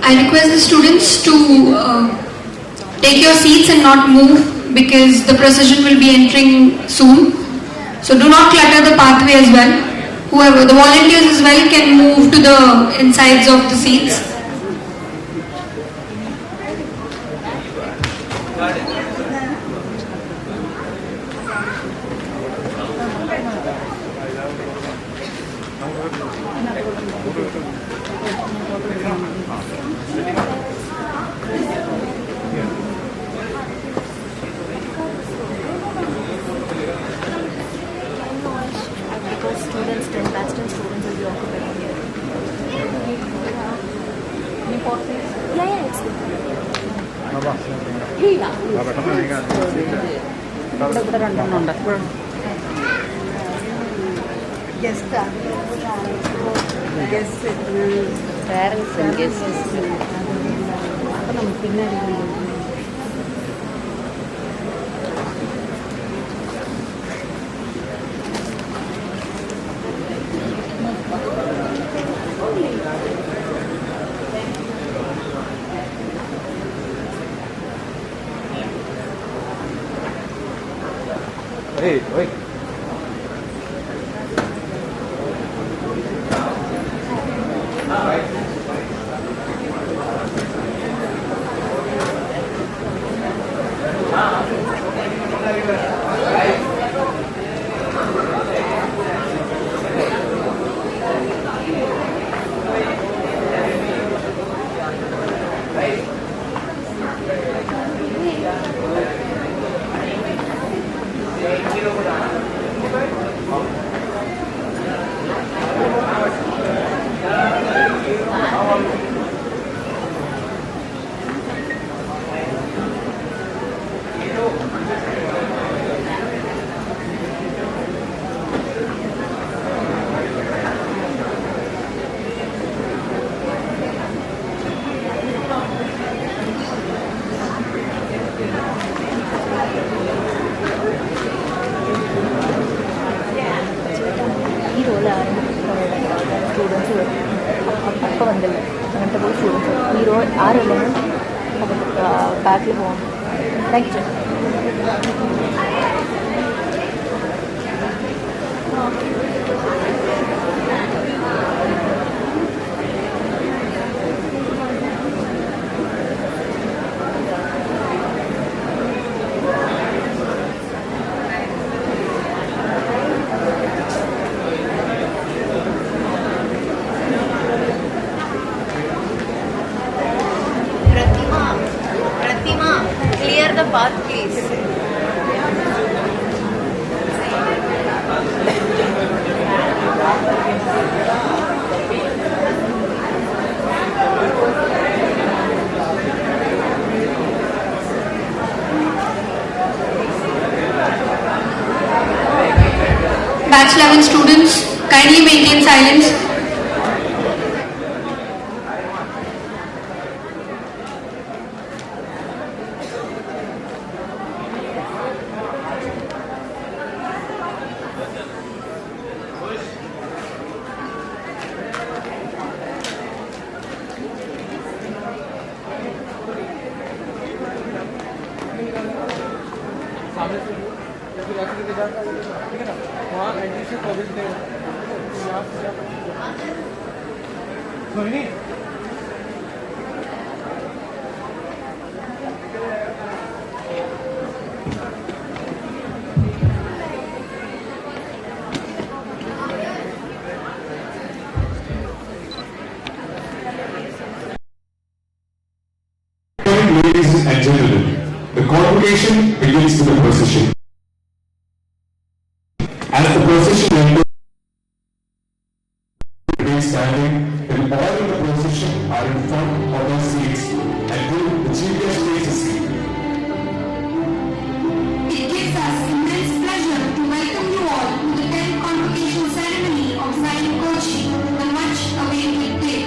I request the students to take your seats and not move because the procession will be entering soon. So do not clutter the pathway as well. Whoever, the volunteers as well, can move to the insides of the seats. Students, BATCH-10 students will be occupied here. Any pot, please? Yeah, it's good. Parents and guests. Hey, wait. Thank you. Clear the path, please. Batch 11 students, kindly maintain silence. Ladies and gentlemen, the convocation begins with the procession. As the procession remains standing, then all in the procession are in front of their seats until the chief guest takes a seat. It gives us immense pleasure to welcome you all to the 10th convocation ceremony of XIME Kochi, the much awaited day.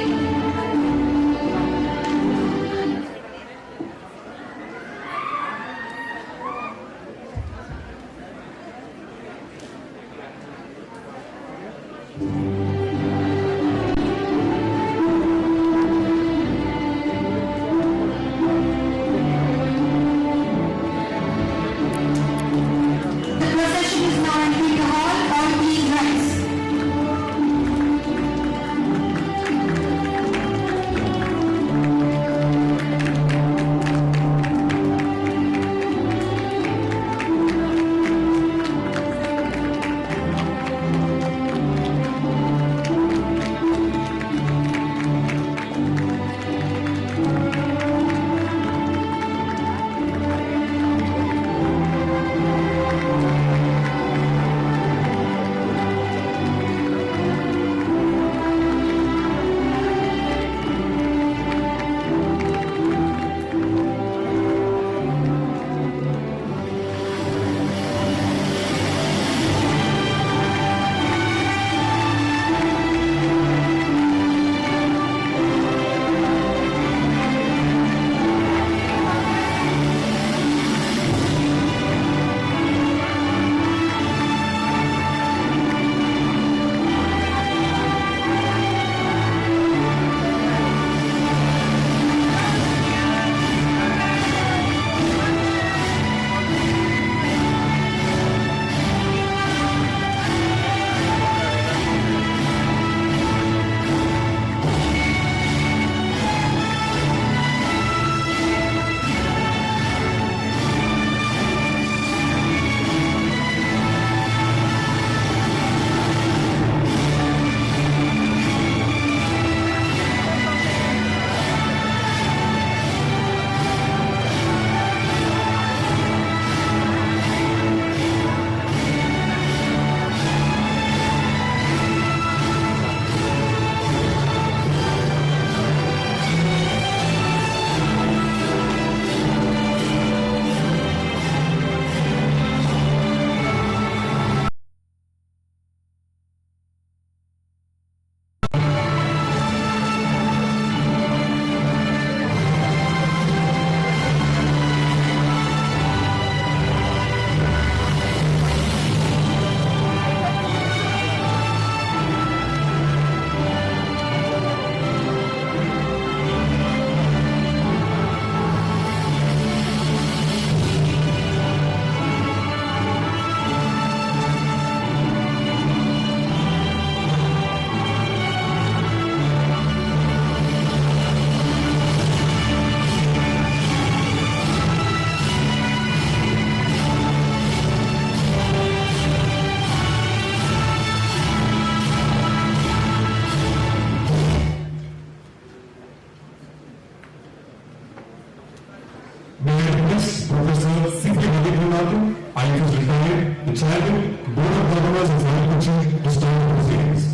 the Chairman, Board of Governors of XIME Kochi to start the proceedings.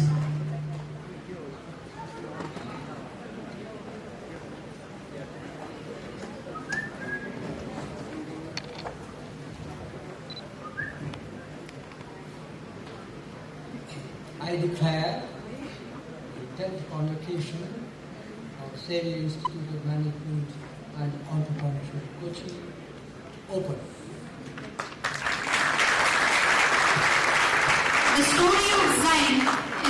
I declare the 10th convocation of Xavier Institute of Management and Entrepreneurship Kochi open. The story of XIME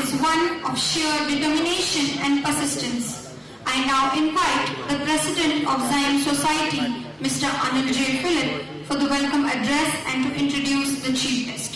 is one of sheer determination and persistence. I now invite the President of XIME Society, Mr. J.Philip, for the welcome address and to introduce the Chief Guest.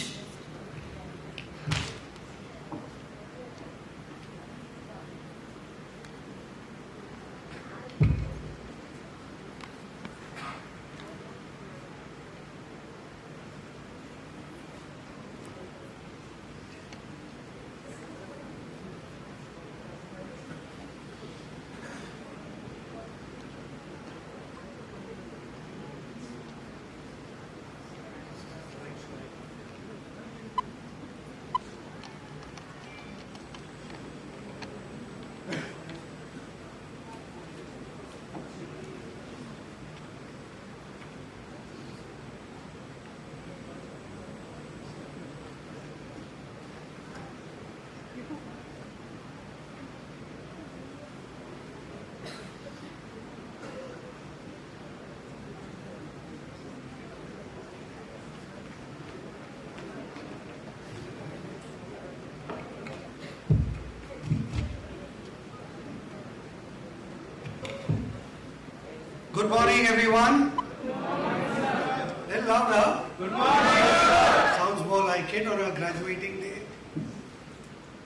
Good morning, everyone. Good morning, sir. Little louder. Good morning, sir. Sounds more like it on a graduating day.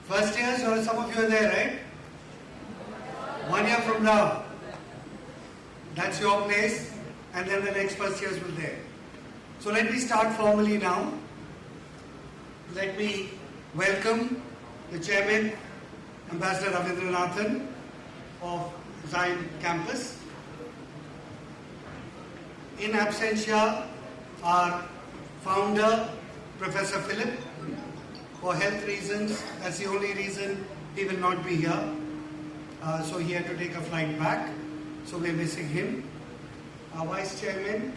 First years, or some of you are there, right? 1 year from now. That's your place, and then the next first years will there. So let me start formally now. Let me welcome the Chairman, Ambassador Ravindranathan of XIME campus. In absentia, our founder, Professor Philip, for health reasons. That's the only reason he will not be here. So he had to take a flight back. So we're missing him. Our Vice Chairman,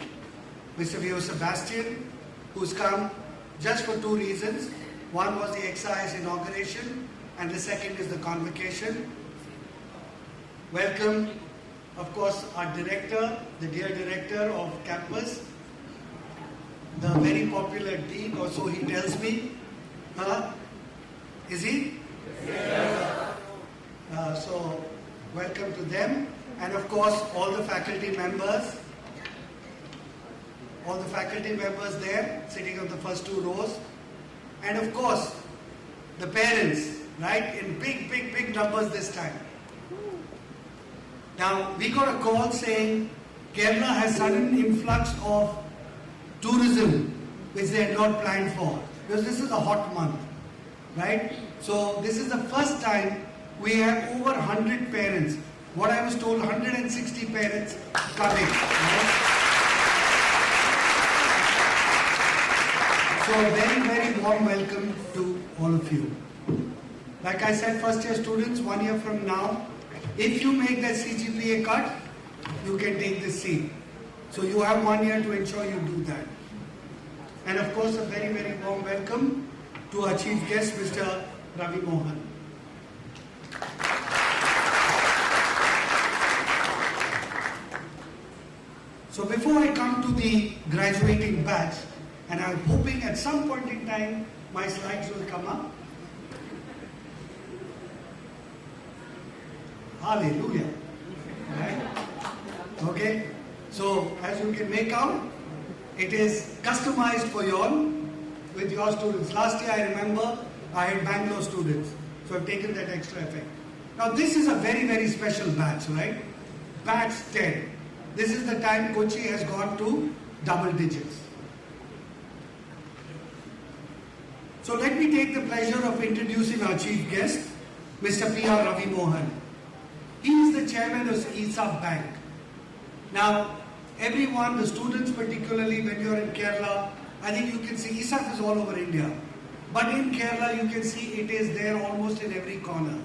Mr. V.O. Sebastian, who's come just for two reasons. One was the XI's inauguration, and the second is the convocation. Welcome. Of course, our director, the dear director of campus, the very popular dean, or so he tells me. Is he? Yes. So, welcome to them. And of course, all the faculty members there, sitting on the first two rows. And of course, the parents, right, in big numbers this time. Now, we got a call saying Kerala has sudden influx of tourism, which they had not planned for. Because this is a hot month, right? So, this is the first time we have over 100 parents. What I was told, 160 parents coming. Right? So, very warm welcome to all of you. Like I said, first year students, 1 year from now, if you make that CGPA cut, you can take the seat. So you have 1 year to ensure you do that. And of course, a very warm welcome to our chief guest, Mr. Ravi Mohan. So before I come to the graduating batch, and I'm hoping at some point in time, my slides will come up. Hallelujah. Right? Okay. So as you can make out, it is customized for you all with your students. Last year I remember I had Bangalore students. So I've taken that extra effect. Now this is a very special batch, right? Batch 10. This is the time Kochi has gone to double digits. So let me take the pleasure of introducing our chief guest, Mr. P.R. Ravi Mohan. He is the chairman of ESA Bank. Now, everyone, the students particularly, when you're in Kerala, I think you can see ESAF is all over India. But in Kerala, you can see it is there almost in every corner.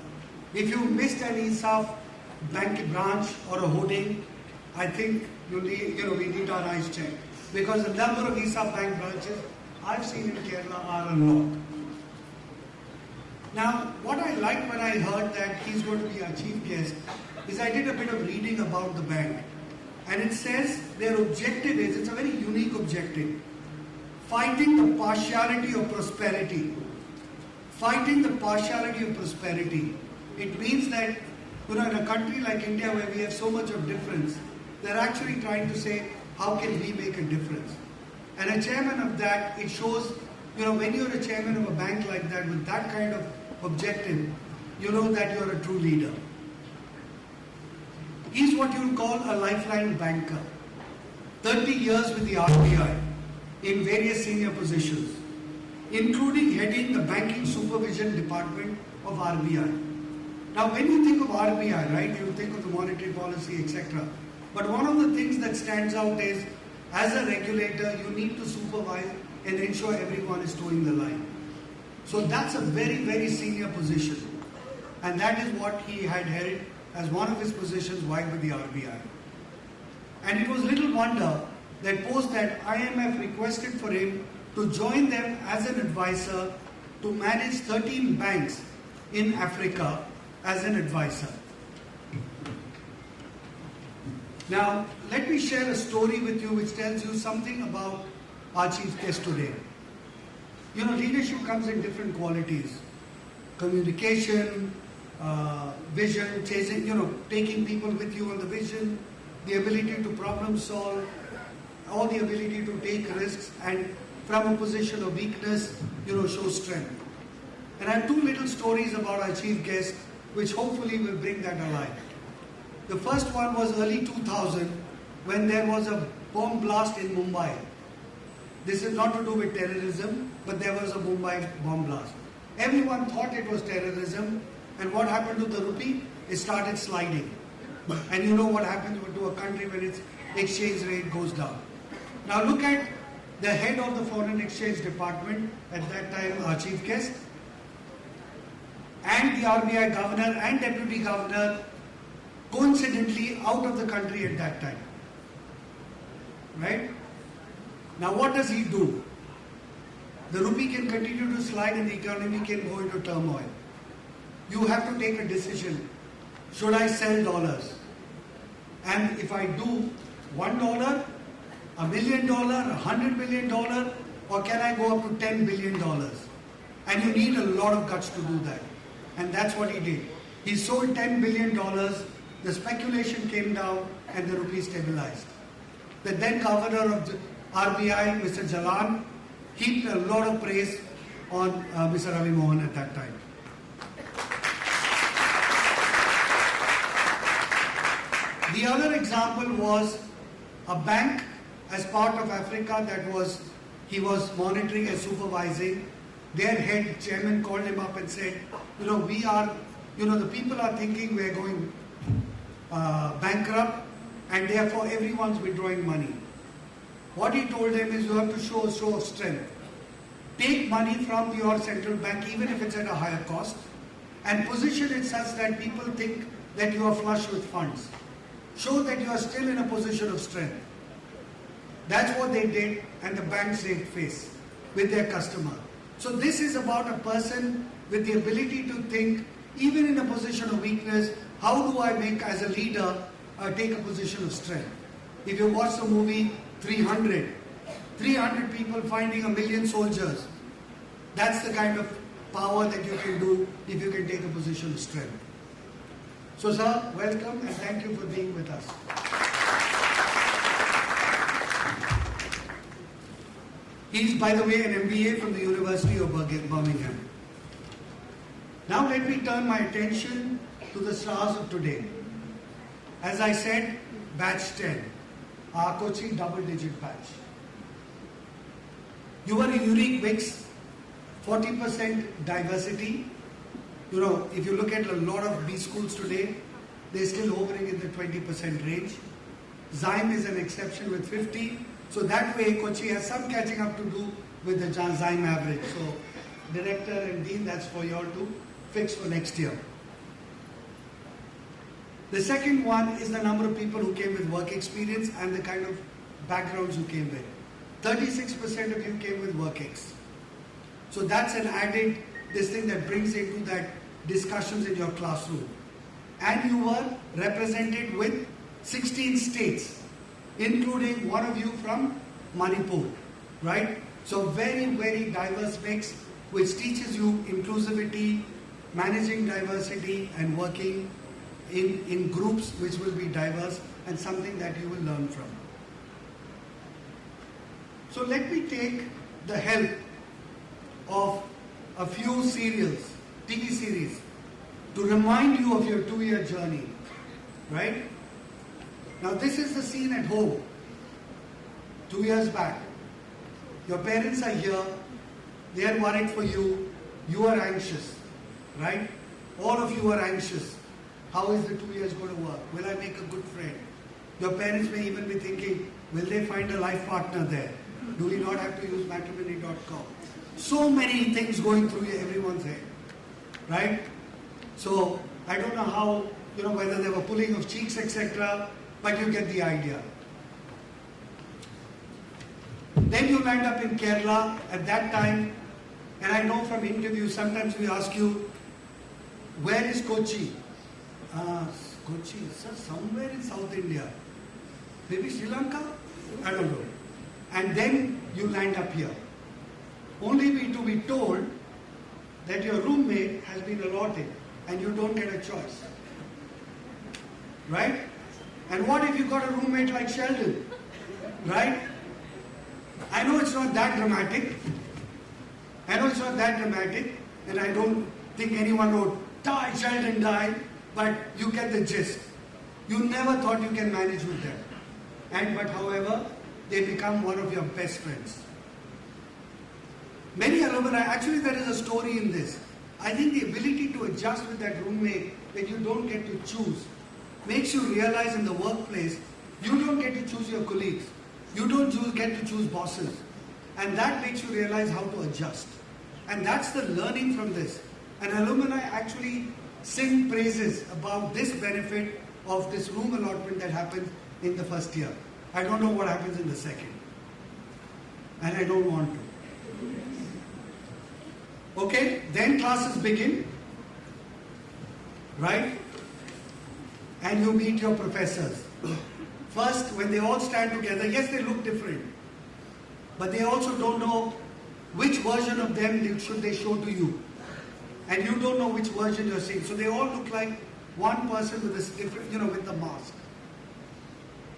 If you missed an ESAF bank branch or a hoarding, I think we need our eyes checked. Because the number of ESAF bank branches I've seen in Kerala are a lot. Now, what I liked when I heard that he's going to be our chief guest is I did a bit of reading about the bank. And it says their objective is, it's a very unique objective, fighting the partiality of prosperity. Fighting the partiality of prosperity. It means that, in a country like India where we have so much of difference, they're actually trying to say, how can we make a difference? And a chairman of that, it shows, when you're a chairman of a bank like that with that kind of objective, you know that you're a true leader. He's what you would call a lifeline banker. 30 years with the RBI in various senior positions, including heading the banking supervision department of RBI. Now, when you think of RBI, right, you think of the monetary policy, etc. But one of the things that stands out is, as a regulator, you need to supervise and ensure everyone is toeing the line. So that's a very, very senior position. And that is what he had held as one of his positions while with the RBI. And it was little wonder that post that IMF requested for him to join them as an advisor to manage 13 banks in Africa as an advisor. Now, let me share a story with you which tells you something about our chief guest today. Leadership comes in different qualities. Communication, vision, chasing, taking people with you on the vision, the ability to problem solve, or the ability to take risks and from a position of weakness, show strength. And I have two little stories about our chief guest which hopefully will bring that alive. The first one was early 2000 when there was a bomb blast in Mumbai. This is not to do with terrorism, but there was a Mumbai bomb blast. Everyone thought it was terrorism, and what happened to the rupee? It started sliding. And you know what happens to a country when its exchange rate goes down. Now look at the head of the foreign exchange department, at that time our chief guest, and the RBI governor and deputy governor coincidentally out of the country at that time. Right? Now what does he do? The rupee can continue to slide and the economy can go into turmoil. You have to take a decision. Should I sell dollars? And if I do $1, $1 million, $100 million, or can I go up to $10 billion? And you need a lot of guts to do that. And that's what he did. He sold $10 billion, the speculation came down and the rupee stabilized. The then governor of the RBI, Mr. Jalan, heaped a lot of praise on Mr. Ravi Mohan at that time. The other example was a bank as part of Africa that he was monitoring and supervising. Their head chairman called him up and said, we are, the people are thinking we're going bankrupt and therefore everyone's withdrawing money. What he told them is you have to show a show of strength. Take money from your central bank even if it's at a higher cost and position it such that people think that you are flush with funds. Show that you are still in a position of strength. That's what they did and the bank saved face with their customer. So this is about a person with the ability to think, even in a position of weakness, how do I make as a leader take a position of strength? If you watch the movie 300 people finding 1 million soldiers, that's the kind of power that you can do if you can take a position of strength. So sir, welcome and thank you for being with us. He's, by the way, an MBA from the University of Birmingham. Now let me turn my attention to the stars of today. As I said, batch 10, our Kochi double-digit batch. You were a unique mix, 40% diversity. If you look at a lot of B schools today, they're still hovering in the 20% range. XIME is an exception with 50, So that way Kochi has some catching up to do with the XIME average. So Director and Dean, that's for you all to fix for next year. The second one is the number of people who came with work experience and the kind of backgrounds you came with. 36% of you came with work ex. So that's an added this thing that brings into that discussions in your classroom. And you were represented with 16 states, including one of you from Manipur, right? So very, very diverse mix, which teaches you inclusivity, managing diversity and working in groups which will be diverse and something that you will learn from. So let me take the help of a few serials, TV series, to remind you of your 2-year journey, right? Now this is the scene at home, 2 years back. Your parents are here, they are worried for you, you are anxious, right? All of you are anxious. How is the 2 years going to work? Will I make a good friend? Your parents may even be thinking, will they find a life partner there? Do we not have to use matrimony.com? So many things going through everyone's head, right? So I don't know how, whether they were pulling of cheeks, etc., but you get the idea. Then you land up in Kerala at that time, and I know from interviews, sometimes we ask you, where is Kochi? Kochi, sir, somewhere in South India. Maybe Sri Lanka? I don't know. And then you land up here. Only to be told that your roommate has been allotted and you don't get a choice. Right? And what if you got a roommate like Sheldon? Right? I know it's not that dramatic. And I don't think anyone wrote, die, Sheldon, die. But you get the gist. You never thought you can manage with them. But however, they become one of your best friends. Many alumni, actually there is a story in this. I think the ability to adjust with that roommate that you don't get to choose makes you realize in the workplace, you don't get to choose your colleagues. You don't get to choose bosses. And that makes you realize how to adjust. And that's the learning from this. And alumni actually sing praises about this benefit of this room allotment that happens in the first year. I don't know what happens in the second. And I don't want to. Okay, then classes begin. Right? And you meet your professors. First, when they all stand together, yes, they look different. But they also don't know which version of them should they show to you. And you don't know which version you're seeing. So they all look like one person with this different, with the mask.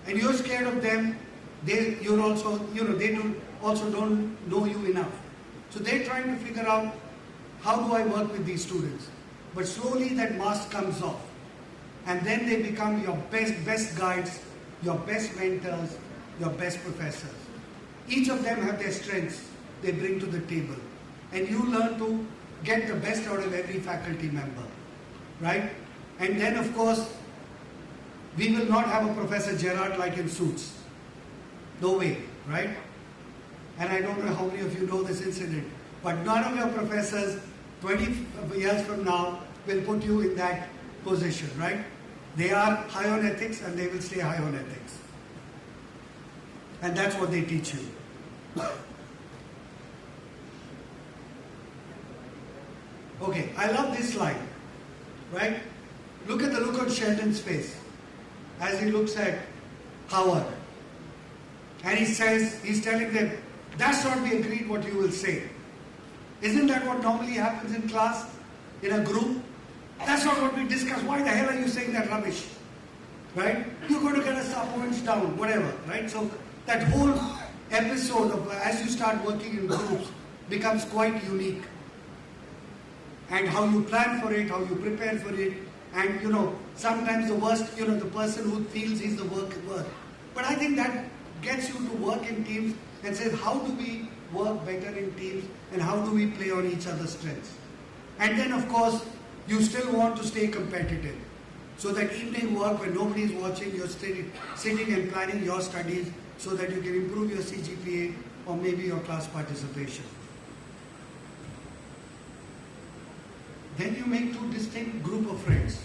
And you're scared of them. They also don't know you enough. So they're trying to figure out, how do I work with these students? But slowly that mask comes off. And then they become your best guides, your best mentors, your best professors. Each of them have their strengths they bring to the table. And you learn to get the best out of every faculty member, right? And then of course, we will not have a Professor Gerard like in Suits. No way, right? And I don't know how many of you know this incident, but none of your professors 20 years from now will put you in that position, right? They are high on ethics and they will stay high on ethics. And that's what they teach you. Okay, I love this slide, right? Look at the look on Sheldon's face as he looks at Howard. And he says, he's telling them, that's not we agreed what you will say. Isn't that what normally happens in class, in a group? That's not what we discussed. Why the hell are you saying that rubbish? Right? You're going to get us our points down, whatever, right? So that whole episode of as you start working in groups becomes quite unique. And how you plan for it, how you prepare for it, and sometimes the worst, the person who feels he's the worst. But I think that gets you to work in teams and says, how do we work better in teams and how do we play on each other's strengths? And then of course, you still want to stay competitive. So that evening work when nobody is watching, you're sitting and planning your studies so that you can improve your CGPA or maybe your class participation. Then you make two distinct group of friends.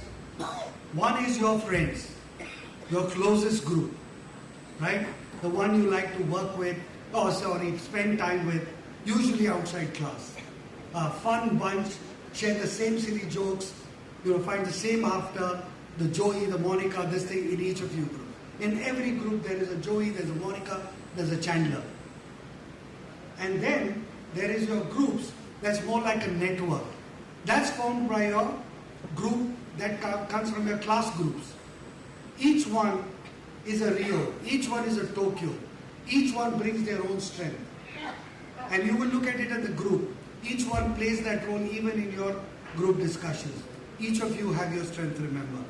One is your friends, your closest group, right? The one you like to work with, spend time with, usually outside class. A fun bunch, share the same silly jokes, find the same laughter, the Joey, the Monica, this thing in each of you group. In every group there is a Joey, there's a Monica, there's a Chandler. And then there is your groups, that's more like a network. That's formed by your group that comes from your class groups. Each one is a Rio, each one is a Tokyo, each one brings their own strength. And you will look at it as a group. Each one plays that role even in your group discussions. Each of you have your strength, remember.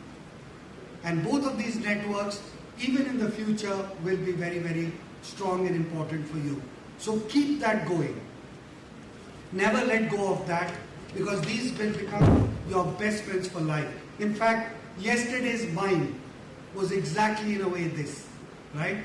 And both of these networks, even in the future, will be very, very strong and important for you. So keep that going. Never let go of that, because these will become your best friends for life. In fact, yesterday's mind was exactly in a way this, right?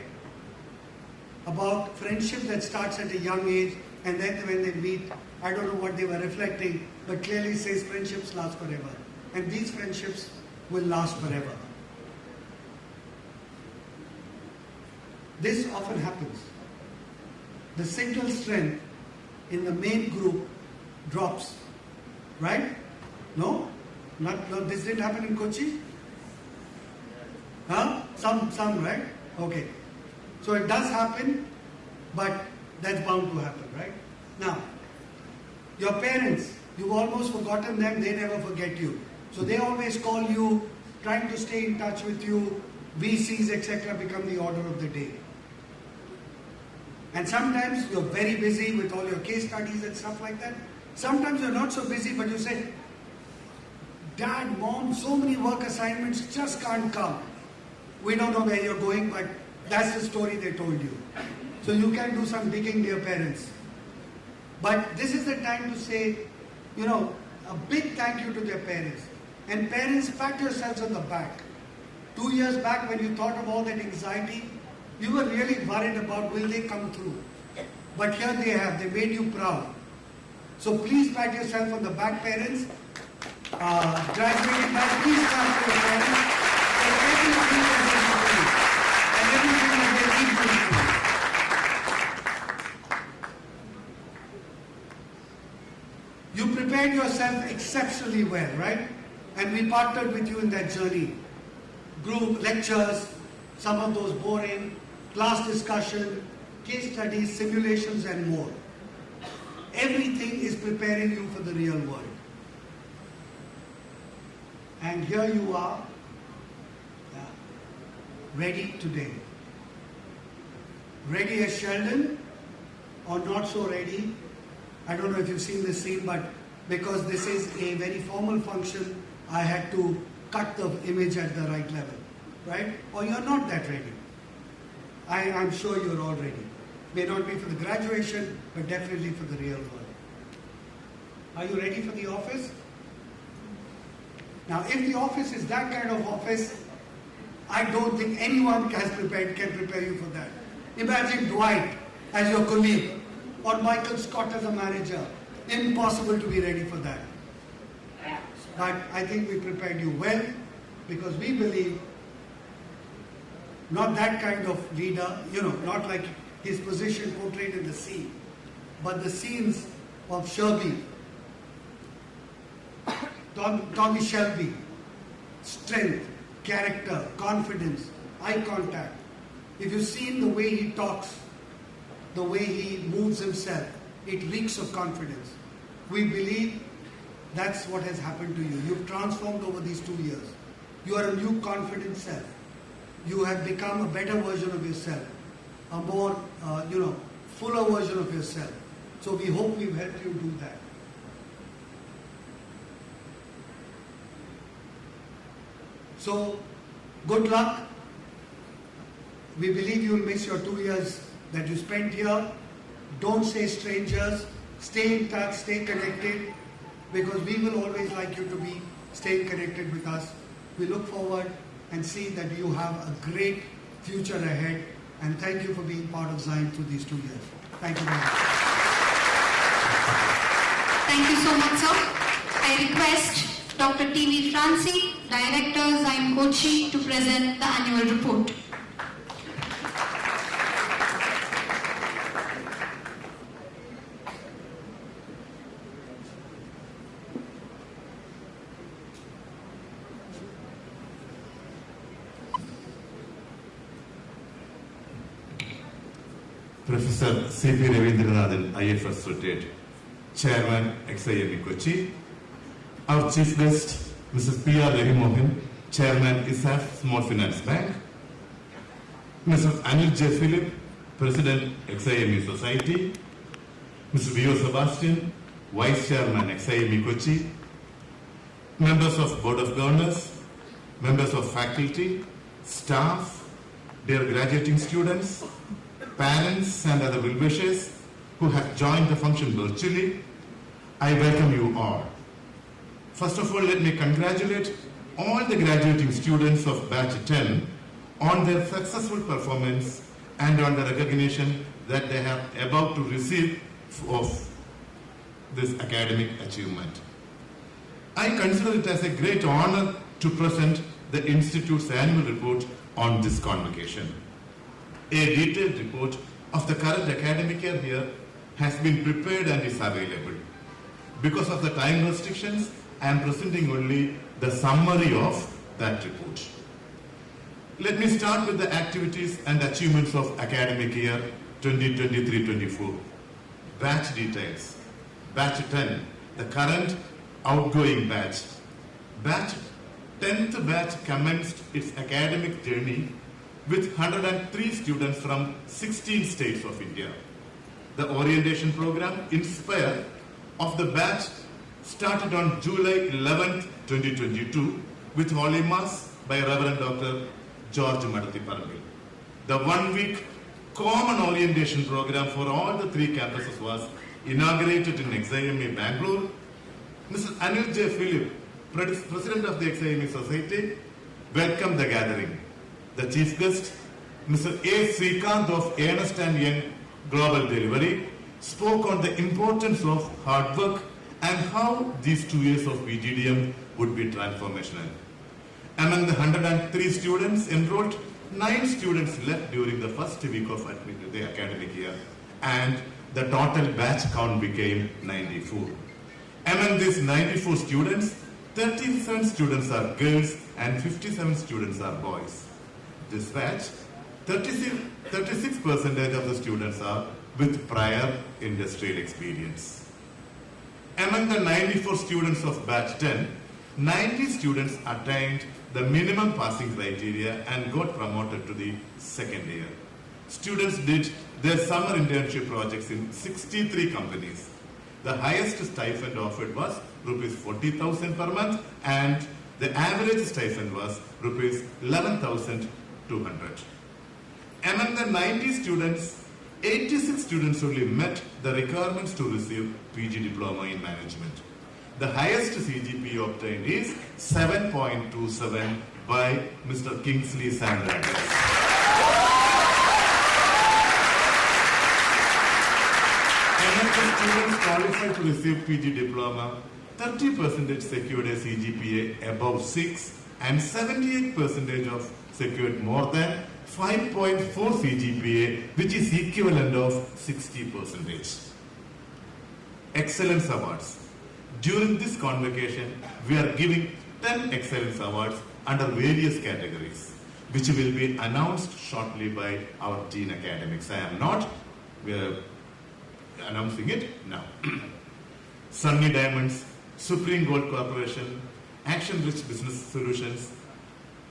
About friendship that starts at a young age, and then when they meet, I don't know what they were reflecting, but clearly says friendships last forever. And these friendships will last forever. This often happens. The signal strength in the main group drops, right? No? No, this didn't happen in Kochi? Huh? Some, right? Okay. So it does happen, but that's bound to happen, right? Now, your parents, you've almost forgotten them, they never forget you. So they always call you, trying to stay in touch with you, VCs, etc. become the order of the day. And sometimes you're very busy with all your case studies and stuff like that. Sometimes you're not so busy, but you say, Dad, Mom, so many work assignments, just can't come. We don't know where you're going, but that's the story they told you. So you can do some digging, dear parents. But this is the time to say, a big thank you to their parents. And parents, pat yourselves on the back. 2 years back, when you thought of all that anxiety, you were really worried about will they come through. But here they have, they made you proud. So please pat yourself on the back, parents. Graduating back, please clap for your parents. For everything that they do and everything that they keep doing. You prepared yourself exceptionally well, right? And we partnered with you in that journey. Group lectures, some of those boring, class discussion, case studies, simulations and more. Everything is preparing you for the real world. And here you are, ready today. Ready as Sheldon or not so ready? I don't know if you've seen this scene, but because this is a very formal function, I had to cut the image at the right level, right? Or you're not that ready. I'm sure you're all ready. May not be for the graduation, but definitely for the real world. Are you ready for the office? Now, if the office is that kind of office, I don't think anyone can prepare you for that. Imagine Dwight as your colleague or Michael Scott as a manager. Impossible to be ready for that. But I think we prepared you well, because we believe not that kind of leader, not like his position portrayed in the scene, but the scenes of Shelby, Tommy Shelby, strength, character, confidence, eye contact. If you've seen the way he talks, the way he moves himself, it reeks of confidence. We believe that's what has happened to you. You've transformed over these 2 years. You are a new confident self. You have become a better version of yourself, a more, fuller version of yourself. So we hope we've helped you do that. So, good luck. We believe you will miss your 2 years that you spent here. Don't say strangers. Stay in touch, stay connected, because we will always like you to be staying connected with us. We look forward and see that you have a great future ahead And thank you for being part of XIME through these 2 years. Thank you very much. Thank you so much, sir. I request Dr. T.V. Franci, Director XIME Kochi, to present the annual report. Professor C.P. Ravindranathan, IFS retired, Chairman XIME Kochi. Our Chief Guest, Mrs. P.R. Rahimohan, Chairman ISAF Small Finance Bank. Mr. Anil J. Philip, President XIME Society. Mr. V.O. Sebastian, Vice Chairman XIME Kochi. Members of Board of Governors, members of faculty, staff, dear graduating students, parents and other well-wishers who have joined the function virtually, I welcome you all. First of all, let me congratulate all the graduating students of Batch-10 on their successful performance and on the recognition that they are about to receive of this academic achievement. I consider it as a great honor to present the Institute's annual report on this convocation. A detailed report of the current academic year here has been prepared and is available. Because of the time restrictions, I am presenting only the summary of that report. Let me start with the activities and achievements of academic year 2023-24. Batch details. Batch 10, the current outgoing batch. Batch 10th batch commenced its academic journey with 103 students from 16 states of India. The orientation program, Inspire, of the batch started on July 11, 2022 with Holy Mass by Reverend Dr. George Madati Paramil. The one-week common orientation program for all the 3 campuses was inaugurated in XIME Bangalore. Mr. Anil J. Philip, President of the XIME Society, welcomed the gathering. The chief guest, Mr. A. Srikanth of Ernst & Young Global Delivery, spoke on the importance of hard work and how these 2 years of PGDM would be transformational. Among the 103 students enrolled, 9 students left during the first week of the academic year, and the total batch count became 94. Among these 94 students, 37 students are girls and 57 students are boys. This batch, 36% of the students are with prior industrial experience. Among the 94 students of batch 10, 90 students attained the minimum passing criteria and got promoted to the second year. Students did their summer internship projects in 63 companies. The highest stipend offered was rupees 40,000 per month, and the average stipend was rupees 11,200. Among the 90 students, 86 students only met the requirements to receive PG diploma in management. The highest CGPA obtained is 7.27 by Mr. Kingsley Sanders. Among the students qualified to receive PG diploma, 30% secured a CGPA above 6 and 78% of secured more than 5.4 CGPA, which is equivalent of 60%. Excellence Awards. During this convocation, we are giving 10 Excellence Awards under various categories, which will be announced shortly by our Dean Academics. I am not, we are announcing it now. Sunny Diamonds, Supreme Gold Corporation, Action Rich Business Solutions,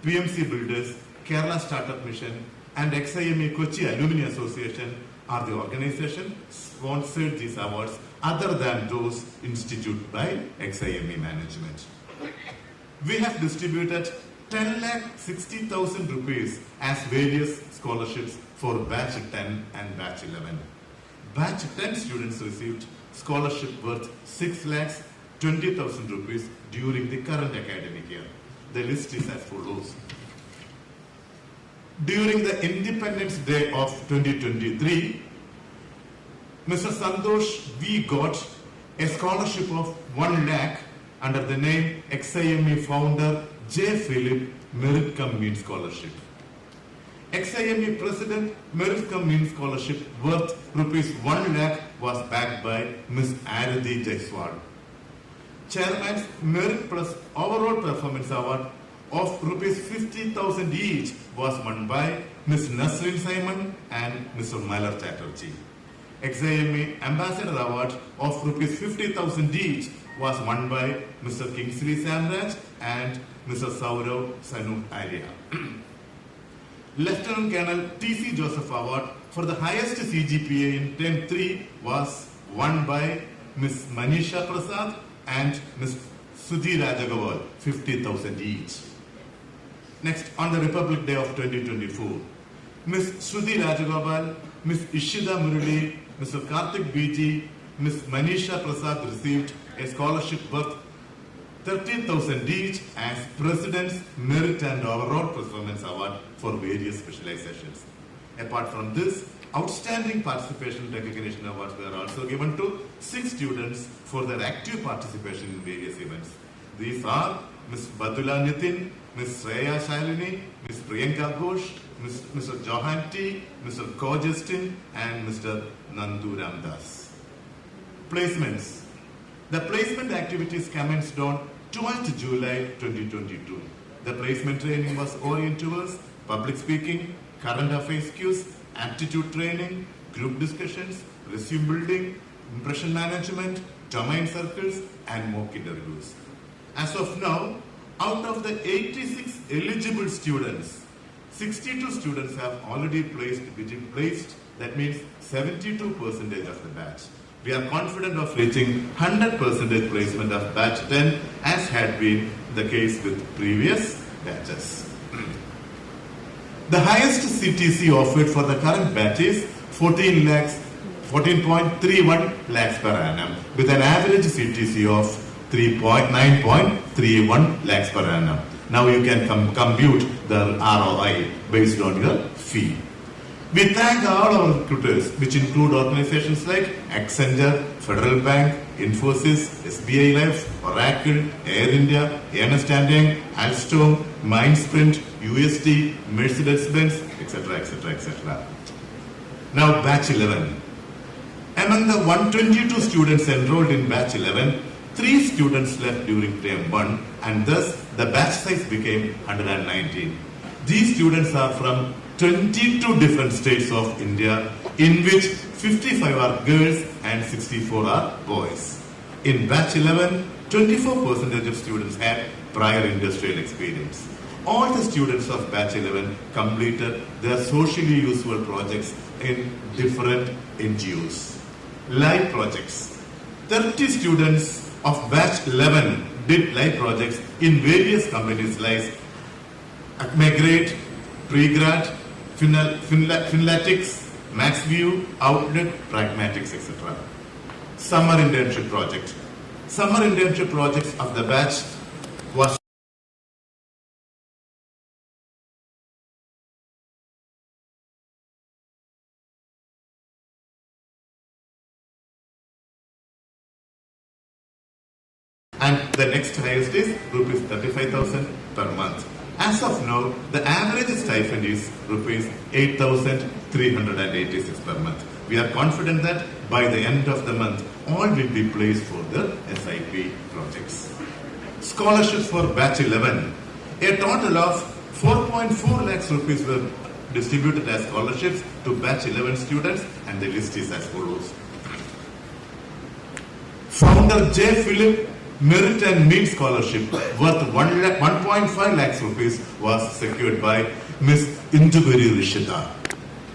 PMC Builders, Kerala Startup Mission, and XIME Kochi Alumni Association are the organization sponsored these awards other than those instituted by XIME management. We have distributed 10,60,000 rupees as various scholarships for batch 10 and batch 11. Batch 10 students received scholarship worth 6,20,000 rupees during the current academic year. The list is as follows. During the Independence Day of 2023, Mr. Santosh V got a scholarship of 1 lakh under the name XIME founder J.Philip Merit Cum Means Scholarship. XIME President Merit Cum Means Scholarship worth rupees 1 lakh was backed by Ms. Arati Jaiswal. Chairman's Merit Plus Overall Performance Award of rupees 50,000 each was won by Ms. Nasrin Simon and Mr. Malar Chatterjee. XIME Ambassador Award of rupees 50,000 each was won by Mr. Kingsley Samraj and Mr. Saurav Sanu Arya. Lieutenant Colonel T.C. Joseph Award for the highest CGPA in 10-3 was won by Ms. Manisha Prasad and Ms. Sudhi Rajagopal, 50,000 each. Next, on the Republic Day of 2024, Ms. Sudhi Rajagopal, Ms. Ishida Murali, Mr. Karthik BG, Ms. Manisha Prasad received a scholarship worth 13,000 each as President's Merit and Overall Performance Award for various specializations. Apart from this, outstanding participation recognition awards were also given to 6 students for their active participation in various events. These are Ms. Badula Nitin, Ms. Shreya Shalini, Ms. Priyanka Ghosh, Mr. Johan T, Mr. Ko Justin, and Mr. Nandu Ramdas. Placements. The placement activities commenced on 12th July 2022. The placement training was oriented towards public speaking, current affairs cues, aptitude training, group discussions, resume building, impression management, domain circles, and mock interviews. As of now, out of the 86 eligible students, 62 students have already placed, that means 72% of the batch. We are confident of reaching 100% placement of batch 10 as had been the case with previous batches. The highest CTC offered for the current batch is 14.31 lakhs per annum with an average CTC of 9.31 lakhs per annum. Now you can compute the ROI based on your fee. We thank all our recruiters, which include organizations like Accenture, Federal Bank, Infosys, SBI Life, Oracle, Air India, Ernst & Young, Alstom, Mindsprint, USD, Mercedes-Benz, etc., etc., etc. Now batch 11. Among the 122 students enrolled in batch 11, 3 students left during term 1 and thus the batch size became 119. These students are from 22 different states of India, in which 55 are girls and 64 are boys. In batch 11, 24% of students had prior industrial experience. All the students of batch 11 completed their socially useful projects in different NGOs. Live projects. 30 students of batch 11 did live projects in various companies like Acmegrade, Pregrad, Finlatics, MaxView, Outlet, Pragmatics, etc. Summer internship project. Summer internship projects of the batch was and the next highest is rupees 35,000 per month. As of now, the average stipend is rupees 8,386 per month. We are confident that by the end of the month, all will be placed for the SIP projects. Scholarships for batch 11. A total of 4.4 lakhs rupees were distributed as scholarships to batch 11 students, and the list is as follows. Founder J.Philip Merit and Means Scholarship worth 1.5 lakhs rupees was secured by Ms. Induguri Rishita.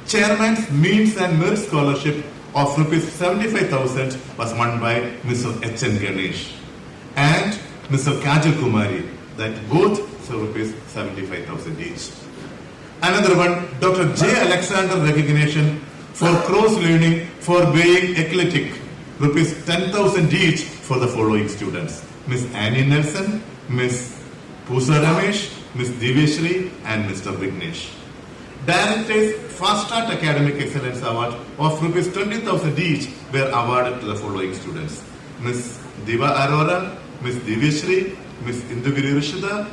Chairman's Means and Merit Scholarship of rupees 75,000 was won by Mr. H.N. Ganesh and Mr. Kajal Kumari, that both rupees 75,000 each. Another one, Dr. J. Alexander recognition for cross learning for being eclectic, rupees 10,000 each for the following students: Ms. Annie Nelson, Ms. Pusa Ramesh, Ms. Diveshri, and Mr. Vignesh. Directors Fast Start Academic Excellence Award of rupees 20,000 each were awarded to the following students: Ms. Diva Arora, Ms. Divyashri, Ms. Indugiri Rishida,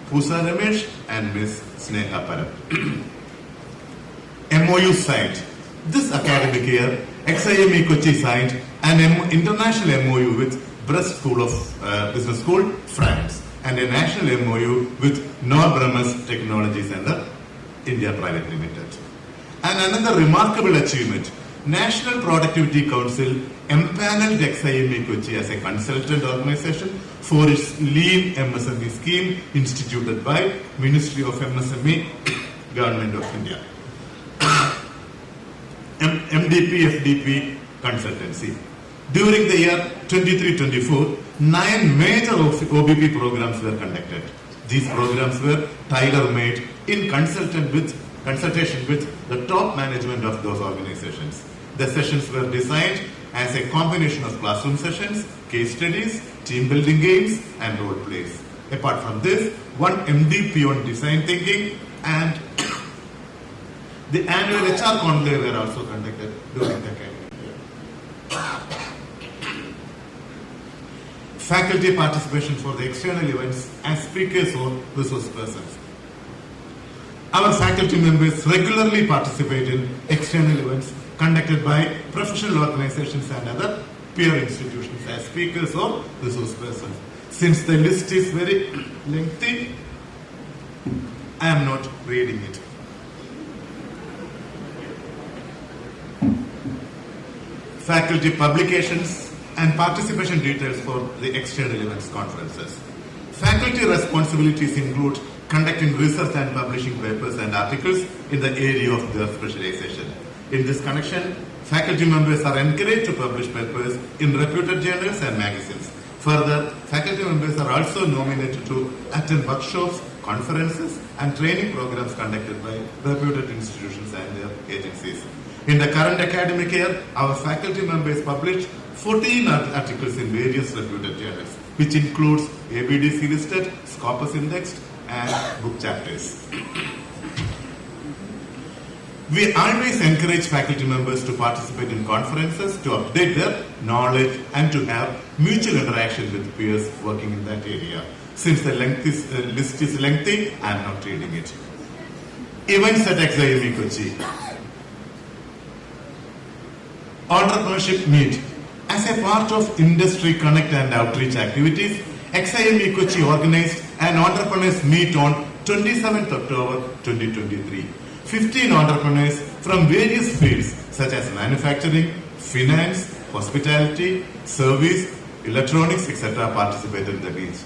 Pusa Ramesh, and Ms. Sneha Param. MOU signed. This academic year, XIME Kochi signed an international MOU with Brest School of Business School, France, and a national MOU with Norbramas Technology Center, India Private Limited. And another remarkable achievement, National Productivity Council empaneled XIME Kochi as a consultant organization for its Lean MSME scheme instituted by Ministry of MSME, Government of India. MDP FDP consultancy. During the year 23-24, 9 major OBP programs were conducted. These programs were tailor-made in consultation with the top management of those organizations. The sessions were designed as a combination of classroom sessions, case studies, team building games, and role plays. Apart from this, one MDP on design thinking and the annual HR conclave were also conducted during the academic year. Faculty participation for the external events as speakers or resource persons. Our faculty members regularly participate in external events conducted by professional organizations and other peer institutions as speakers or resource persons. Since the list is very lengthy, I am not reading it. Faculty publications and participation details for the external events conferences. Faculty responsibilities include conducting research and publishing papers and articles in the area of their specialization. In this connection, faculty members are encouraged to publish papers in reputed journals and magazines. Further, faculty members are also nominated to attend workshops, conferences, and training programs conducted by reputed institutions and their agencies. In the current academic year, our faculty members published 14 articles in various reputed journals, which includes ABDC listed, Scopus indexed, and book chapters. We always encourage faculty members to participate in conferences to update their knowledge and to have mutual interaction with peers working in that area. Since the list is lengthy, I am not reading it. Events at XIME Kochi. Entrepreneurship Meet. As a part of Industry Connect and Outreach activities, XIME Kochi organized an Entrepreneurs Meet on 27th October 2023. 15 entrepreneurs from various fields such as manufacturing, finance, hospitality, service, electronics, etc. participated in the meet.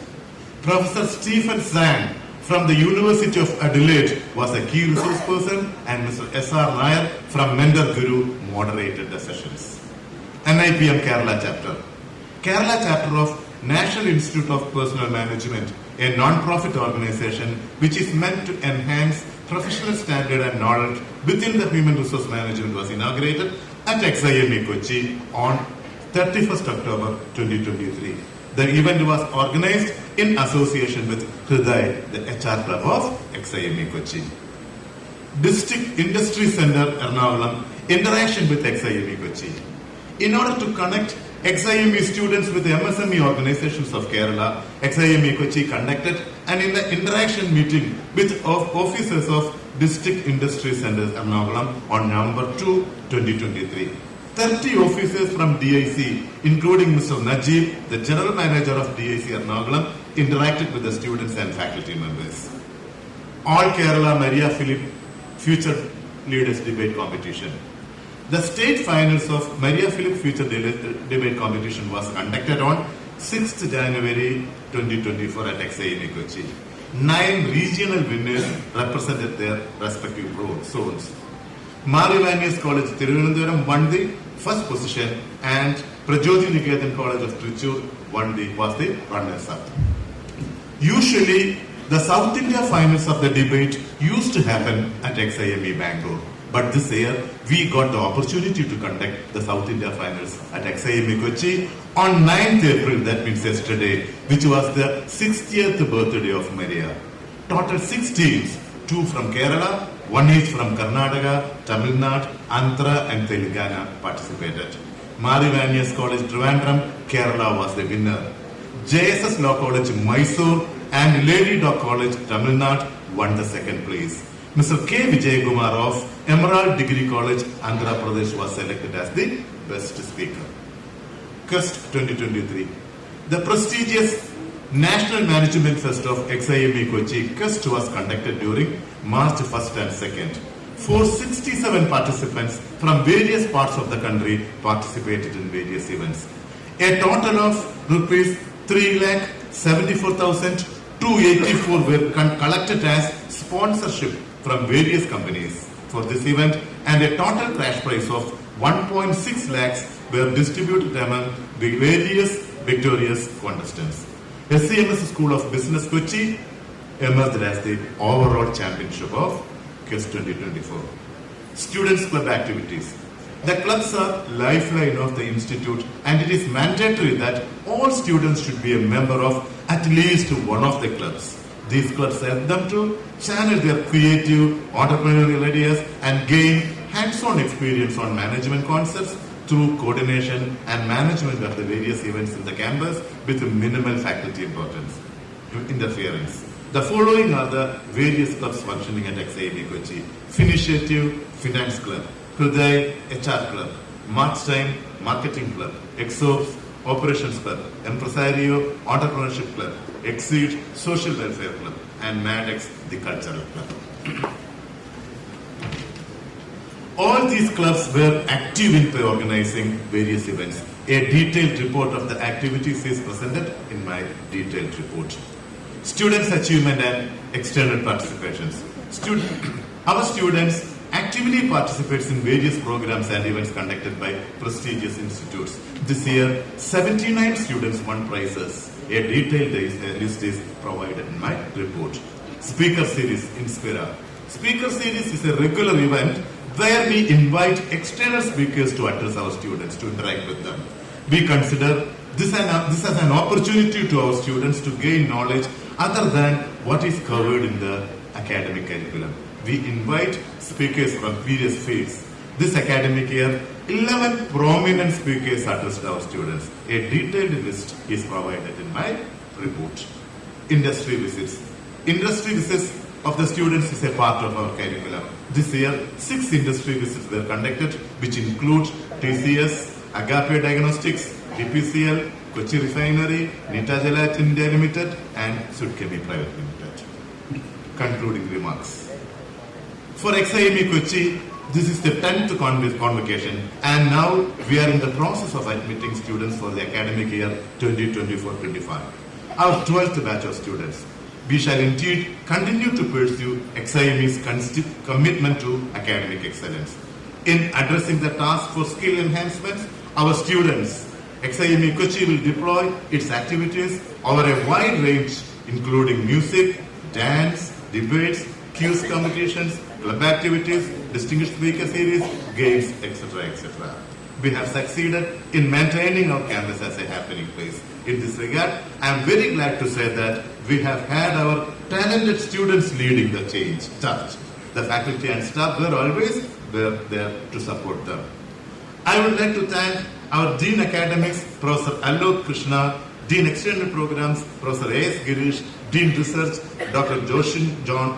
Professor Stephen Zhang from the University of Adelaide was a key resource person, and Mr. S.R. Nair from Mentor Guru moderated the sessions. NIPM Kerala Chapter. Kerala Chapter of National Institute of Personnel Management, a non-profit organization which is meant to enhance professional standard and knowledge within the human resource management, was inaugurated at XIME Kochi on 31st October 2023. The event was organized in association with Hriday, the HR club of XIME Kochi. District Industry Center Ernakulam, interaction with XIME Kochi. In order to connect XIME students with the MSME organizations of Kerala, XIME Kochi conducted an interaction meeting with officers of District Industry Centers Ernakulam on November 2, 2023. 30 officers from DIC, including Mr. Najib, the General Manager of DIC Ernakulam, interacted with the students and faculty members. All Kerala Maria Philip Future Leaders Debate Competition. The state finals of Maria Philip Future Debate Competition was conducted on 6th January 2024 at XIME Kochi. 9 regional winners represented their respective zones. Marivalanius College Thiruvananthapuram won the first position, and Prajothi Niketan College of Trichur was the runners-up. Usually, the South India finals of the debate used to happen at XIME Bangalore. But this year, we got the opportunity to conduct the South India finals at XIME Kochi on 9th April, that means yesterday, which was the 60th birthday of Maria. Total 6 teams, 2 from Kerala, One is from Karnataka, Tamil Nadu, Andhra and Telangana participated. Marivanias College, Trivandrum, Kerala was the winner. JSS Law College, Mysore and Lady Doc College, Tamil Nadu won the second place. Mr. K. Vijay Kumar of Emerald Degree College, Andhra Pradesh was selected as the best speaker. CUST 2023. The prestigious National Management Fest of XIME Kochi, CUST, was conducted during March 1st and 2nd. 467 participants from various parts of the country participated in various events. A total of rupees 3,74,284 were collected as sponsorship from various companies for this event, and a total cash prize of 1.6 lakhs were distributed among the various victorious contestants. SCMS School of Business Kochi emerged as the overall championship of CUST 2024. Students' club activities. The clubs are lifeline of the institute, and it is mandatory that all students should be a member of at least one of the clubs. These clubs help them to channel their creative, entrepreneurial ideas and gain hands-on experience on management concepts through coordination and management of the various events in the campus with minimal faculty interference. The following are the various clubs functioning at XIME Kochi: Finitiative Finance Club, Hriday HR Club, March Time Marketing Club, EXOPS Operations Club, Empresario Entrepreneurship Club, Exceed Social Welfare Club, and MADEX the Cultural Club. All these clubs were active in organizing various events. A detailed report of the activities is presented in my detailed report. Students' achievement and external participations. Our students actively participate in various programs and events conducted by prestigious institutes. This year, 79 students won prizes. A detailed list is provided in my report. Speaker Series Inspira. Speaker Series is a regular event where we invite external speakers to address our students, to interact with them. We consider this as an opportunity to our students to gain knowledge other than what is covered in the academic curriculum. We invite speakers from various fields. This academic year, 11 prominent speakers addressed our students. A detailed list is provided in my report. Industry visits. Industry visits of the students is a part of our curriculum. This year, 6 industry visits were conducted, which include TCS, Agape Diagnostics, DPCL, Kochi Refinery, Nita Gelatin India Limited, and Sudchemi Private Limited. Concluding remarks. For XIME Kochi, this is the 10th convocation, and now we are in the process of admitting students for the academic year 2024-25. Our 12th batch of students. We shall indeed continue to pursue XIME's commitment to academic excellence. In addressing the task for skill enhancements, our students, XIME Kochi will deploy its activities over a wide range, including music, dance, debates, quiz competitions, club activities, distinguished speaker series, games, etc., etc. We have succeeded in maintaining our campus as a happening place. In this regard, I am very glad to say that we have had our talented students leading the change touch. The faculty and staff were always there to support them. I would like to thank our Dean Academics, Professor Alok Krishna, Dean External Programs, Professor A.S. Girish, Dean Research, Dr. Joshin John,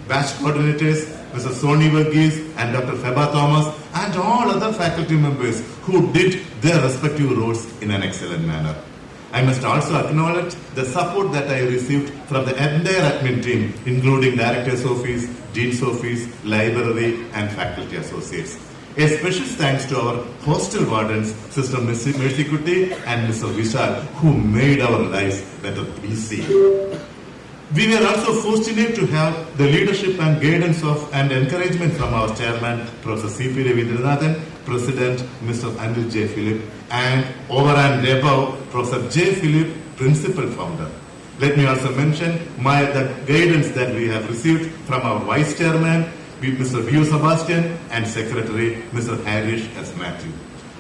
batch coordinators, Mr. Soni Verghese and Dr. Feba Thomas, and all other faculty members who did their respective roles in an excellent manner. I must also acknowledge the support that I received from the entire admin team, including Director's Office, Dean's Office, Library, and Faculty Associates. A special thanks to our hostel wardens, Sister Mercy Kuti and Mr. Vishal, who made our lives better easy. We were also fortunate to have the leadership and guidance of and encouragement from our chairman, Professor C.P. Ravindranathan, President, Mr. J.Philip, and over and above, Professor J.Philip, Principal Founder. Let me also mention the guidance that we have received from our Vice Chairman, Mr. V. Sebastian, and Secretary, Mr. Harish S. Matthew.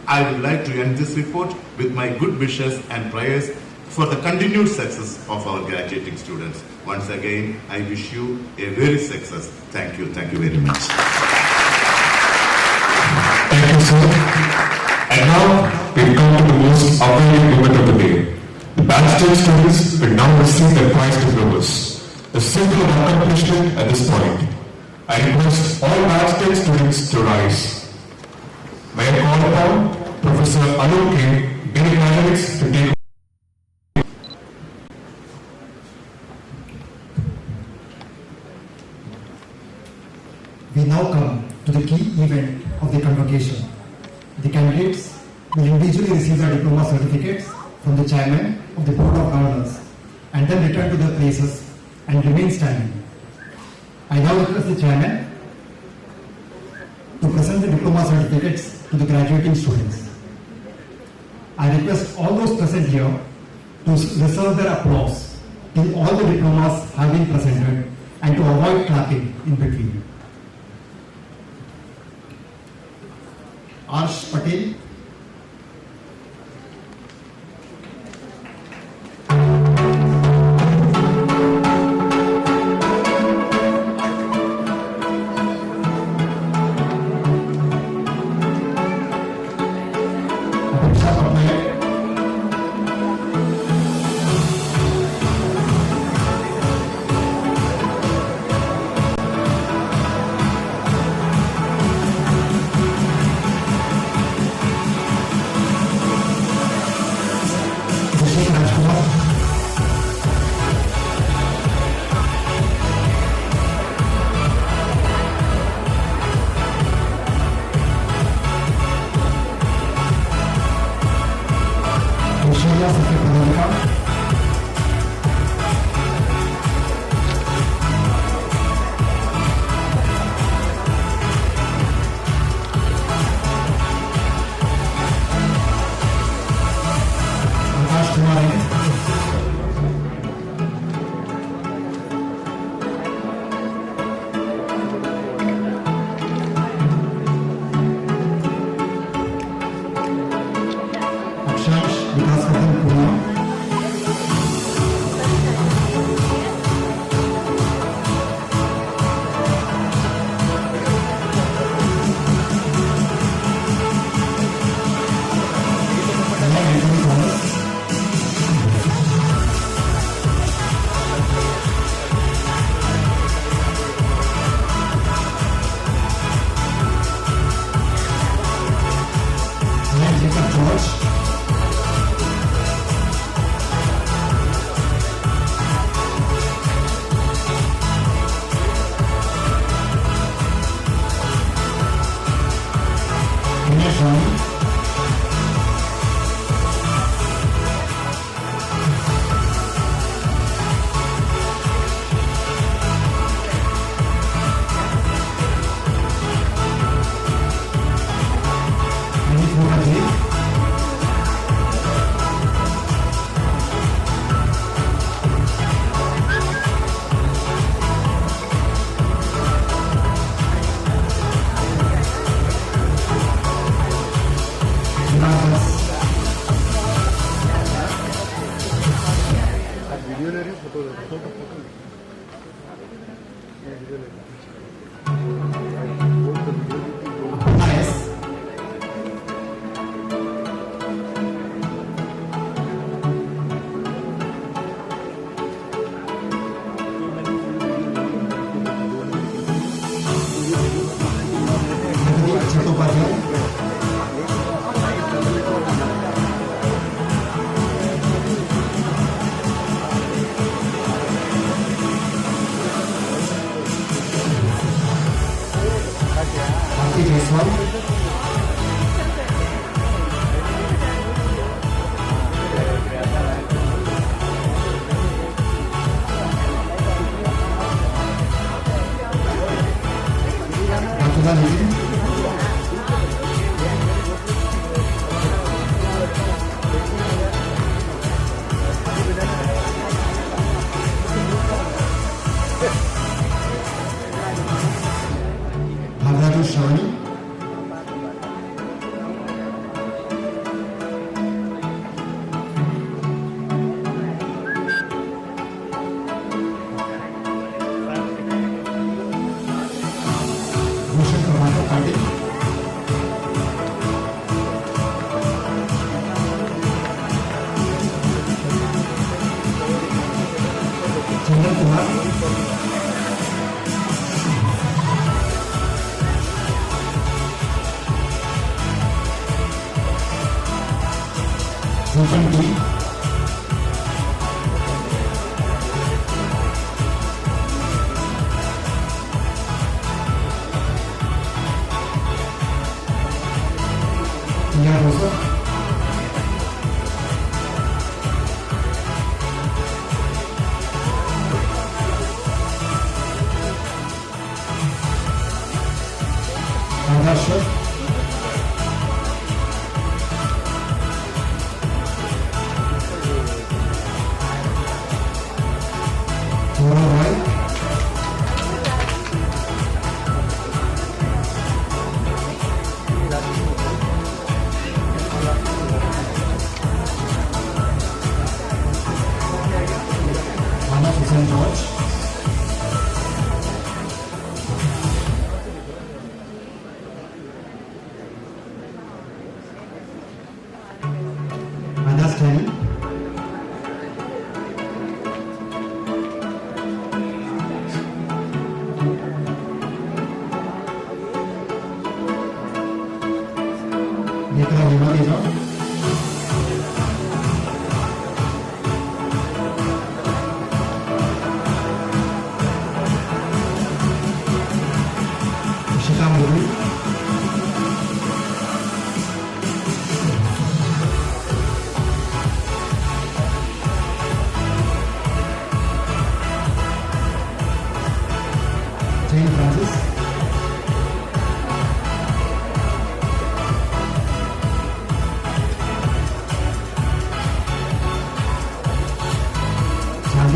I would like to end this report with my good wishes and prayers for the continued success of our graduating students. Once again, I wish you a very success. Thank you very much. Thank you, sir. And now, we come to the most awaited moment of the day. The BATCH-10 students will now receive their prize diplomas. A symbol of accomplishment at this point. I request all BATCH-10 students to rise. May I call upon Professor Alok K, Dean of Academics, to take. We now come to the key event of the convocation. The candidates will individually receive their diploma certificates from the chairman of the Board of Governors and then return to their places and remain standing. I now request the chairman to present the diploma certificates to the graduating students. I request all those present here to reserve their applause till all the diplomas have been presented and to avoid clapping in between. Arsh Patel,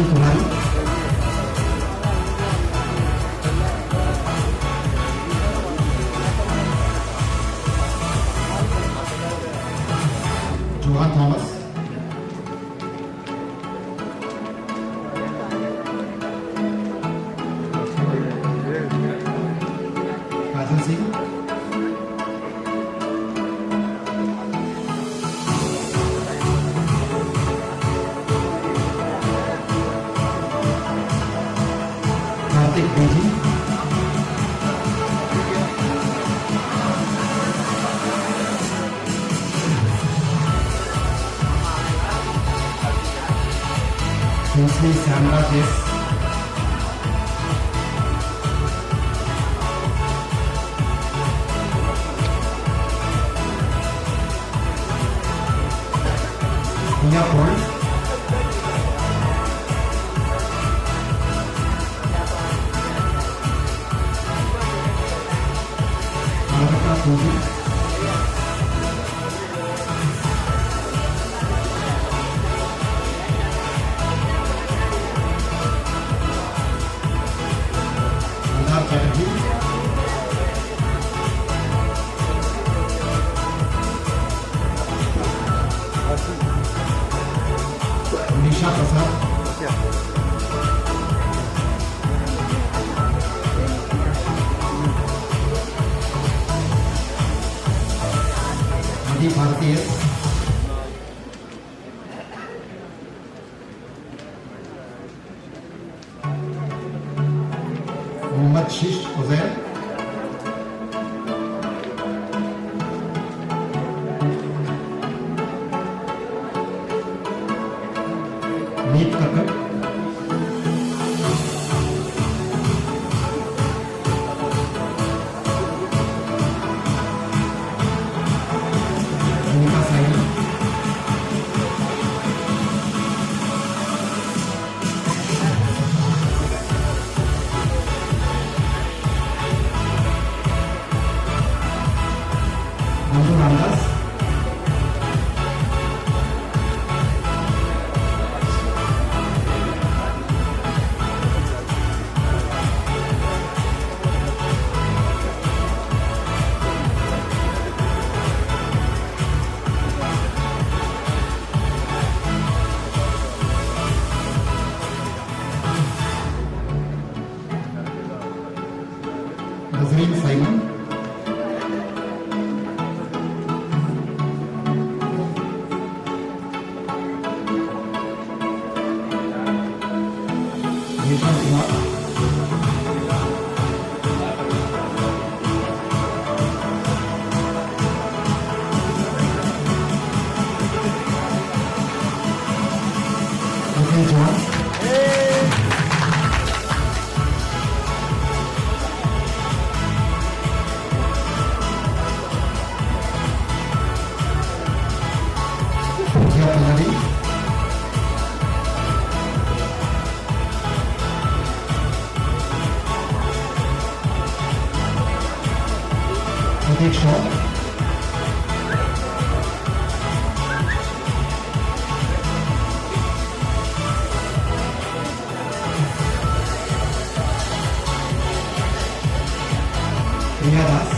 Anjali Kumari, Johan Thomas, Kajal Singh, Karthik Beji, Kingsley Samra Jess, Mia Paul, Malvika Puji, Mandar Chatterjee, Nisha Prasad, Adi Bharti S, Mohammad Shish Uzair, Meet Kakkar, Monica Saini, Nandu Ramdas, Nazreen Simon, Nishan Kumar, Okay, John, Priya Pallari, Pratik Shaw, Priya Das,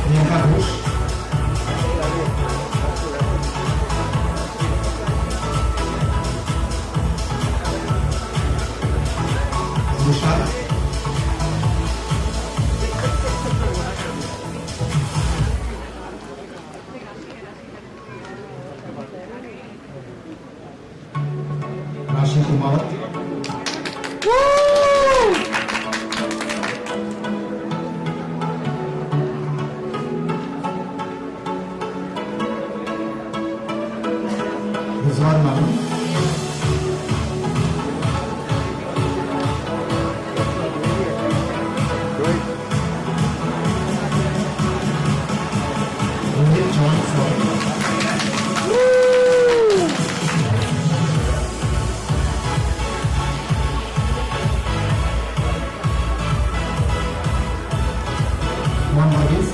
Priyanka Ghosh, Juan Varghese,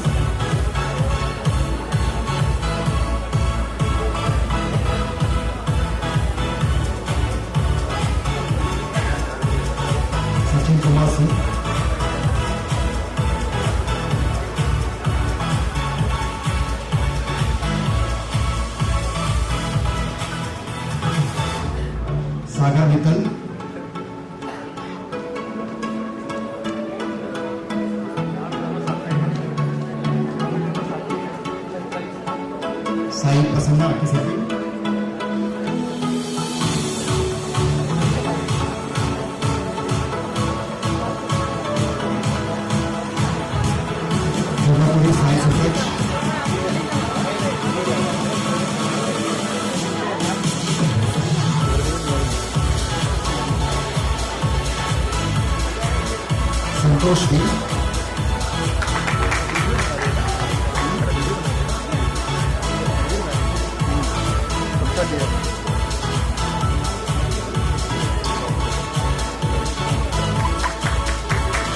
Sachin Kumar Singh, Sagar Mittal, Sai Prasanna Akisati, Jogapuri Sai Sukraj, Santosh V,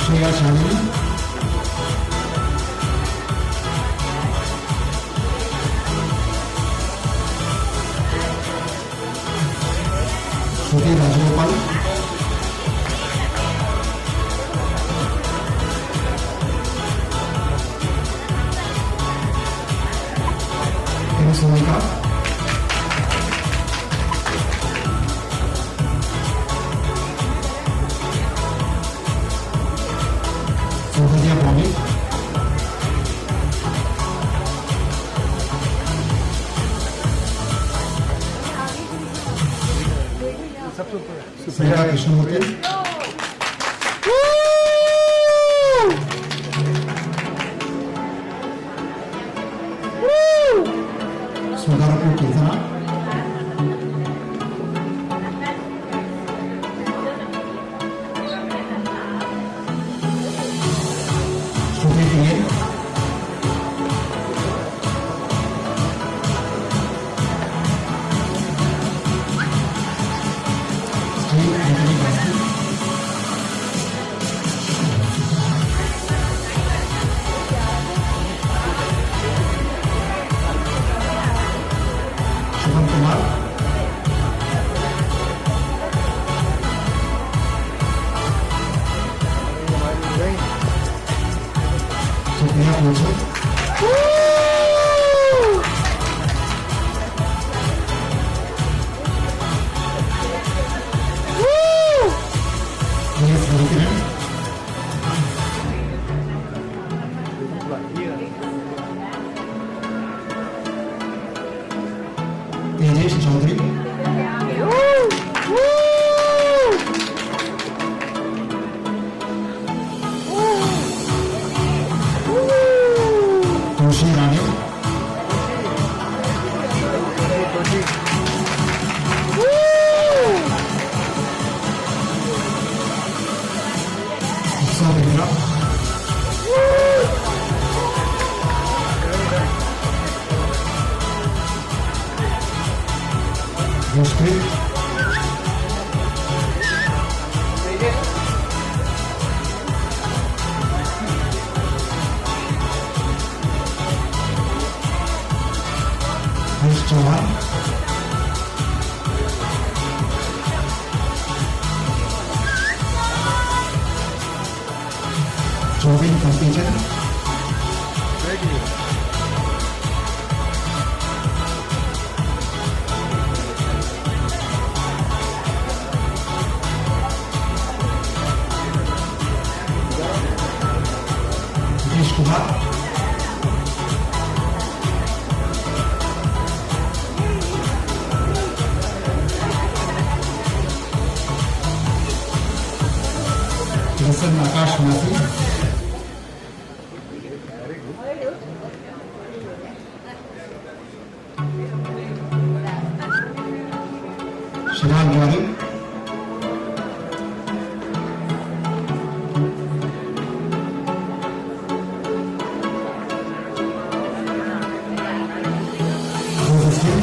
Shreya Shalini, Shruti Rajagopal, M. Sonika, Sohadia Bobby, Sneha Krishnamurthy, Sudharapur Kirtana, Shruti T.A., Steve Anthony Basti, Shubham Kumar, Supriya Kochi, V.S. Harikiran, Tejesh Chaudhary, Toshi Rane, Utsav Indra, Yoshprit, Harsh Chauhan, Jovin Kampijan, Nitish Kumar, Listen Akash Mathi, Shivan Jari, Moses King,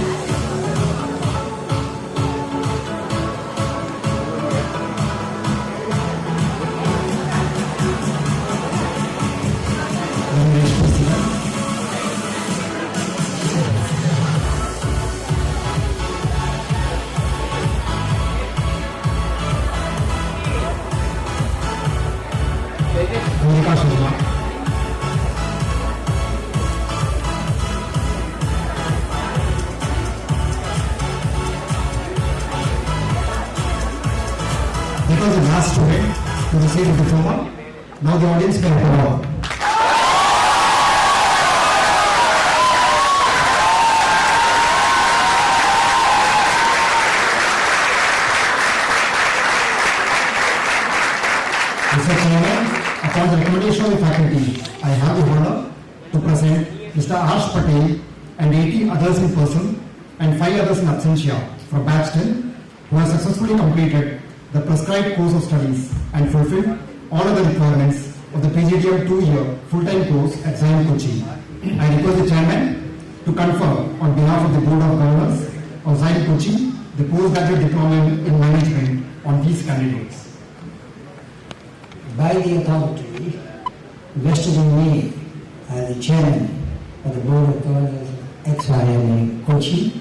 Sharma. That was the last student to receive the diploma. Now the audience can applaud. Mr. Chairman, upon the recommendation of the faculty, I have the honor to present Mr. Ash Patel and 80 others in person and 5 others in absentia from batch 10 who have successfully completed the prescribed course of studies and fulfilled all other requirements of the PGDM 2-year full-time course at XIME Kochi. I request the Chairman to confer on behalf of the Board of Governors of XIME Kochi the postgraduate diploma in management on these candidates. By the authority vested in me as the Chairman of the Board of Governors of XIME Kochi,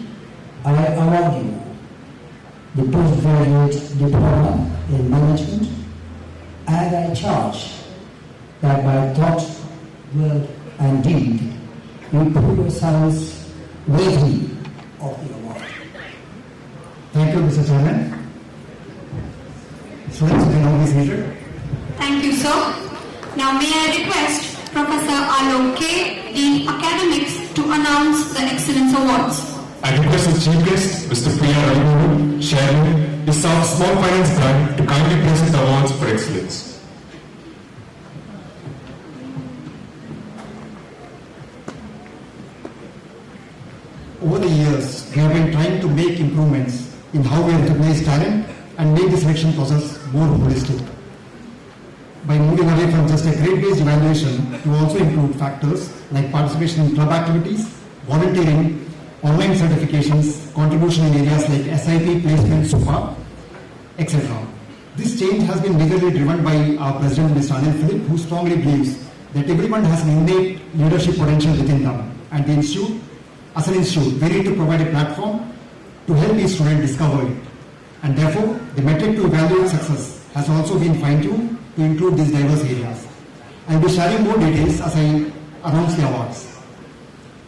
I award you the postgraduate diploma in management, and I charge that by thought, word and deed you prove yourselves worthy of the award. Thank you, Mr. Chairman. Students, you can now be seated. Thank you, sir. Now may I request Professor Alok K, Dean Academics, to announce the Excellence Awards. I request the Chief Guest, Mr. P.R. Chairman, the South Small Finance Grant to kindly present the awards for excellence. Over the years, we have been trying to make improvements in how we recognize talent and make the selection process more holistic. By moving away from just a grade-based evaluation to also include factors like participation in club activities, volunteering, online certifications, contribution in areas like SIP, placement, SUPA, etc. This change has been majorly driven by our President, Mr. Philip, who strongly believes that everyone has an innate leadership potential within them, and the institute, as an institute, we need to provide a platform to help each student discover it. And therefore, the metric to evaluate success has also been fine-tuned to include these diverse areas. I will be sharing more details as I announce the awards.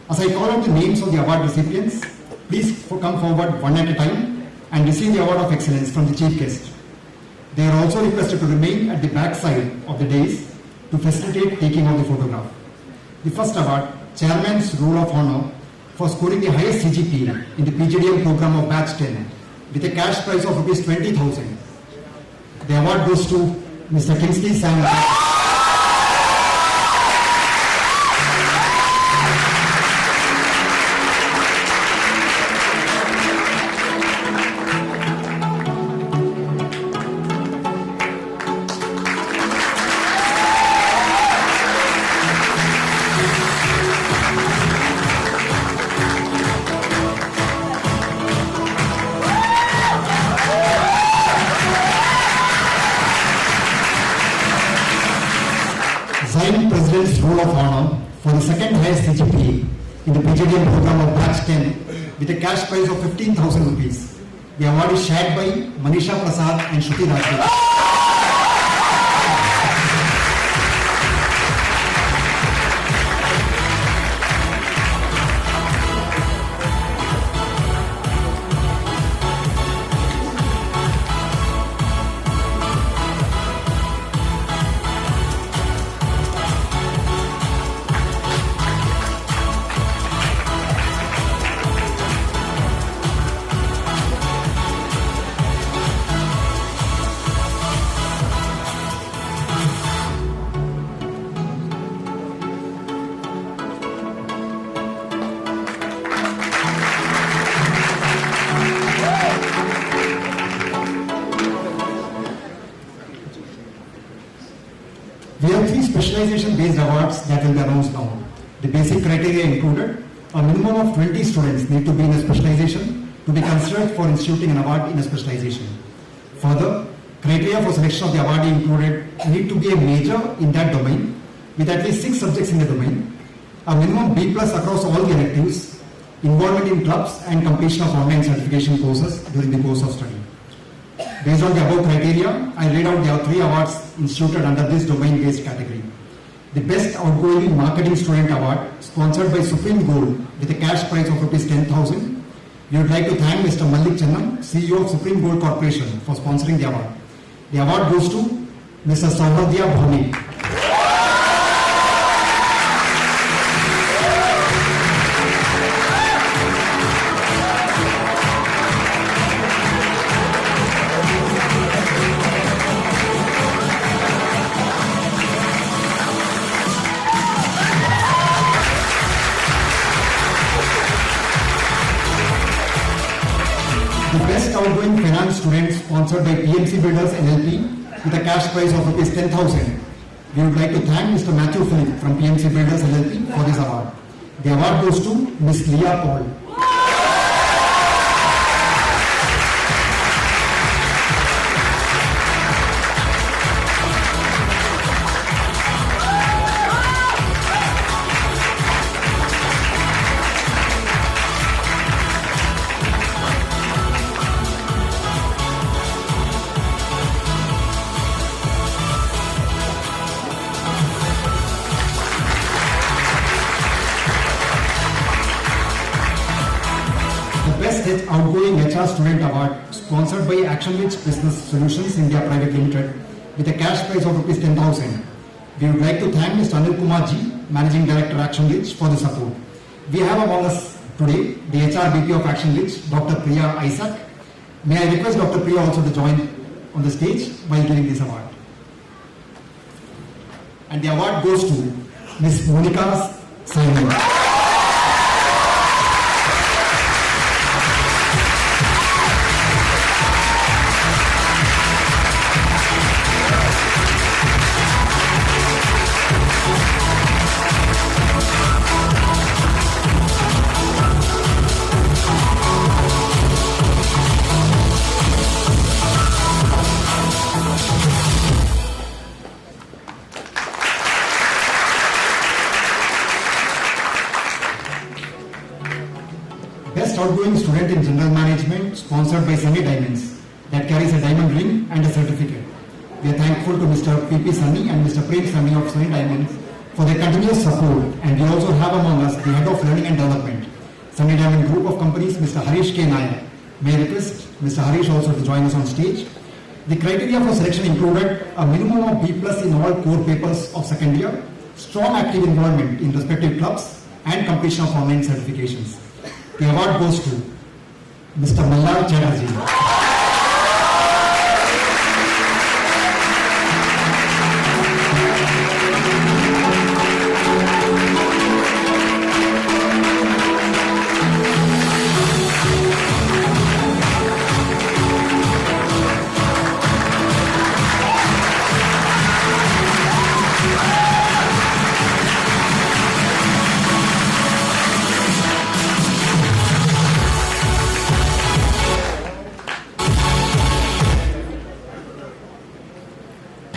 As I call out the names of the award recipients, please come forward one at a time and receive the award of excellence from the chief guest. They are also requested to remain at the back side of the dais to facilitate taking of the photograph. The first award, Chairman's Roll of Honor for scoring the highest CGPA in the PGDM program of batch 10 with a cash prize of Rs 20,000. The award goes to Mr. Kingsley Sam. XIME President's Roll of Honor for the second highest CGPA in the PGDM program of batch 10 with a cash prize of 15,000 rupees. The award is shared by Manisha Prasad and Shruti Rajput. We have 3 specialization-based awards that will be announced now. The basic criteria included a minimum of 20 students need to be in a specialization to be considered for instituting an award in a specialization. Further, criteria for selection of the awardee included need to be a major in that domain with at least 6 subjects in the domain, a minimum B+ across all the electives, involvement in clubs and completion of online certification courses during the course of study. Based on the above criteria, I read out there are 3 awards instituted under this domain-based category. The Best Outgoing Marketing Student Award, sponsored by Supreme Gold with a cash prize of Rs 10,000. We would like to thank Mr. Malik Channam, CEO of Supreme Gold Corporation, for sponsoring the award. The award goes to Mr. Saurabhya Bhoni. The Best Outgoing Finance Student, sponsored by PMC Builders LLP with a cash prize of Rs 10,000. We would like to thank Mr. Matthew Philip from PMC Builders LLP for this award. The award goes to Ms. Leah Paul. Best Outgoing HR Student Award, sponsored by Action Rich Business Solutions India Private Limited with a cash prize of Rs 10,000. We would like to thank Mr. Anil Kumar Ji, Managing Director Action Rich, for the support. We have among us today the HR VP of Action Rich, Dr. Priya Isaac. May I request Dr. Priya also to join on the stage while giving this award. And the award goes to Ms. Monica Simon. Best Outgoing Student in General Management, sponsored by Sunny Diamonds, that carries a diamond ring and a certificate. We are thankful to Mr. P.P. Sunny and Mr. Prem Sunny of Sunny Diamonds for their continuous support, and we also have among us the Head of Learning and Development, Sunny Diamond Group of Companies, Mr. Harish K. Nayak. May I request Mr. Harish also to join us on stage. The criteria for selection included a minimum of B+ in all core papers of second year, strong active involvement in respective clubs, and completion of online certifications. The award goes to Mr. Mallar Chatterjee.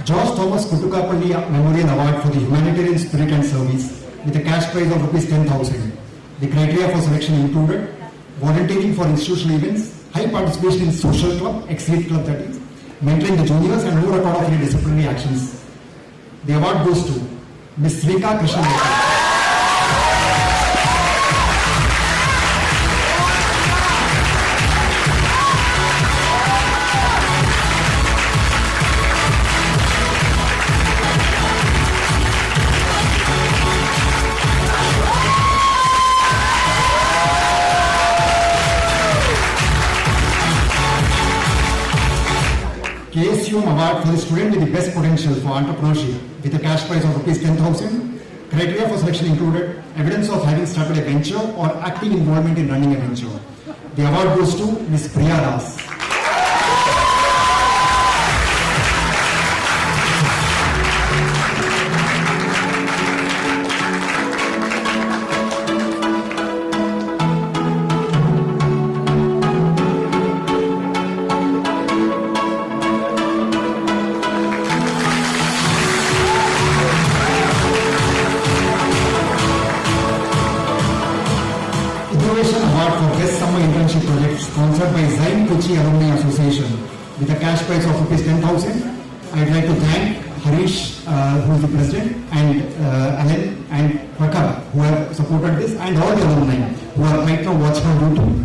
George Thomas Kutukapalli Memorial Award for the Humanitarian Spirit and Service with a cash prize of Rs 10,000. The criteria for selection included volunteering for institutional events, high participation in social club, X-Lead club that is, mentoring the juniors, and no record of any disciplinary actions. The award goes to Ms. Srika Krishnamurthy. KSUM Award for the student with the best potential for entrepreneurship with a cash prize of Rs 10,000. Criteria for selection included evidence of having started a venture or active involvement in running a venture. The award goes to Ms. Priya Das. Innovation Award for Best Summer Internship Project, sponsored by XIME Kochi Alumni Association with a cash prize of rupees 10,000. I'd like to thank Harish, who is the president, and Alan and Prakar, who have supported this, and all the alumni who are right now watching on YouTube,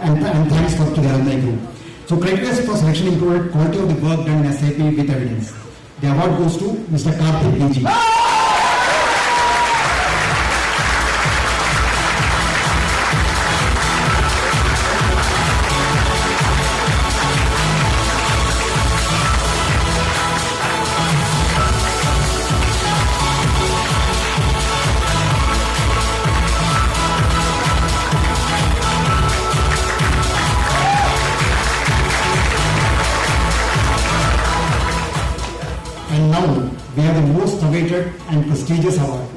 and thanks to the alumni group. So criteria for selection included quality of the work done in SIP with evidence. The award goes to Mr. Karthik PG. And now we have the most awaited and prestigious award.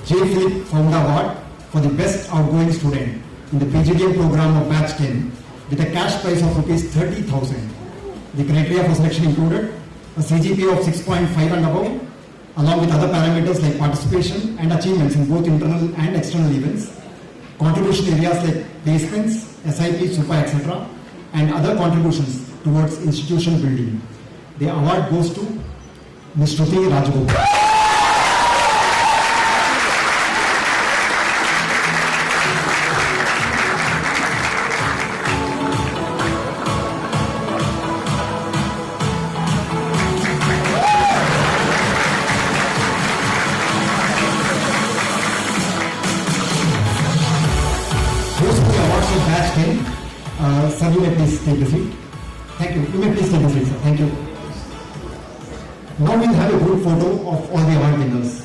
J.Philip found the award for the best outgoing student in the PGDM program of BATCH-10 with a cash prize of rupees 30,000. The criteria for selection included a CGPA of 6.5 and above, along with other parameters like participation and achievements in both internal and external events, contribution areas like placements, SIP, SUPA, etc., and other contributions towards institution building. The award goes to Ms. Shruti Rajagopal. Those who the awards of BATCH-10, sir, you may please take the seat. Thank you. You may please take the seat, sir. Thank you. Now we'll have a group photo of all the award winners.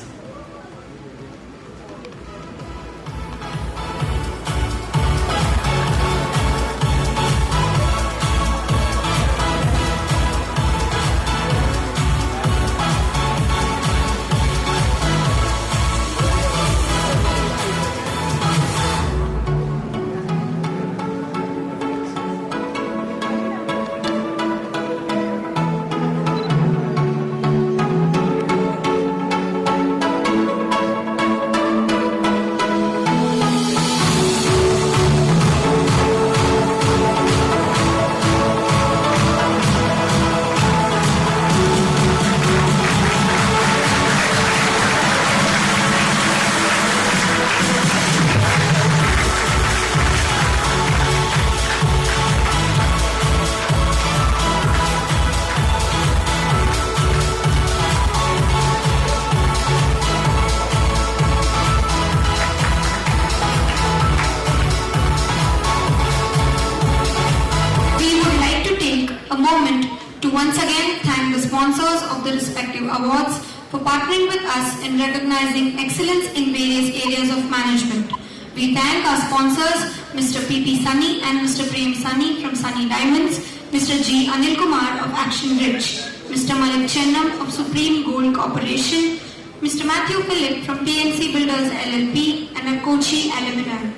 once again thank the sponsors of the respective awards for partnering with us in recognizing excellence in various areas of management. We thank our sponsors, Mr. P.P. Sunny and Mr. Prem Sunny from Sunny Diamonds, Mr. G. Anil Kumar of Action Ridge, Mr. Malik Chennam of Supreme Gold Corporation, Mr. Matthew Philip from PNC Builders LLP and at Kochi Alumni.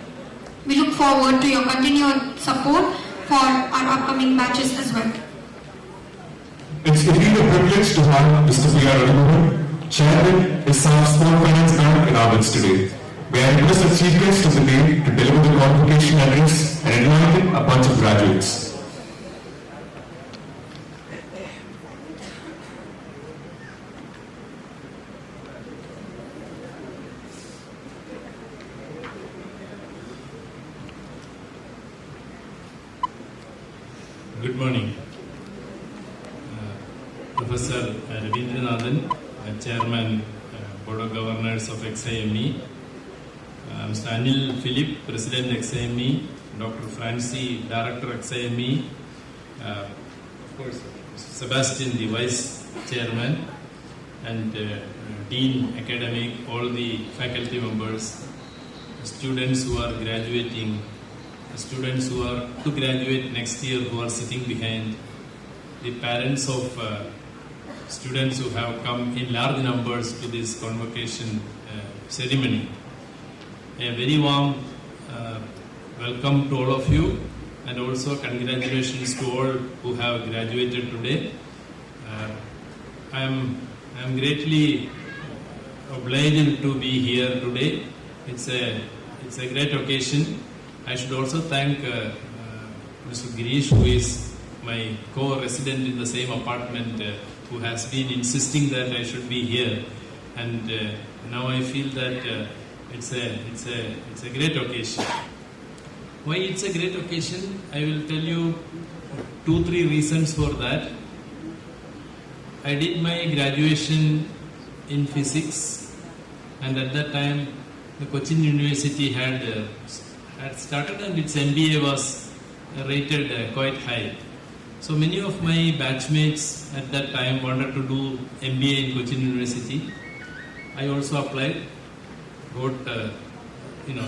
We look forward to your continued support for our upcoming batches as well. It's indeed a privilege to have Mr. P.R. Raghuvan, Chairman, XIME Small Finance Bank in our midst today. We are request the Chief Guest of the day to deliver the convocation address and enlighten a bunch of graduates. Good morning. Professor Ravindranathan, Chairman, Board of Governors of XIME, Mr. Anil Philip, President XIME, Dr. Francie, Director XIME, of course, Sebastian, the Vice Chairman, and Dean Academic, all the faculty members, students who are graduating, students who are to graduate next year who are sitting behind, the parents of students who have come in large numbers to this convocation ceremony. A very warm welcome to all of you, and also congratulations to all who have graduated today. I am greatly obliged to be here today. It's a great occasion. I should also thank Mr. Girish, who is my co-resident in the same apartment who has been insisting that I should be here, and now I feel that it's a great occasion. Why it's a great occasion? I will tell you 2-3 reasons for that. I did my graduation in physics, and at that time the Cochin University had started, and its MBA was rated quite high. So many of my batchmates at that time wanted to do MBA in Cochin University. I also applied, got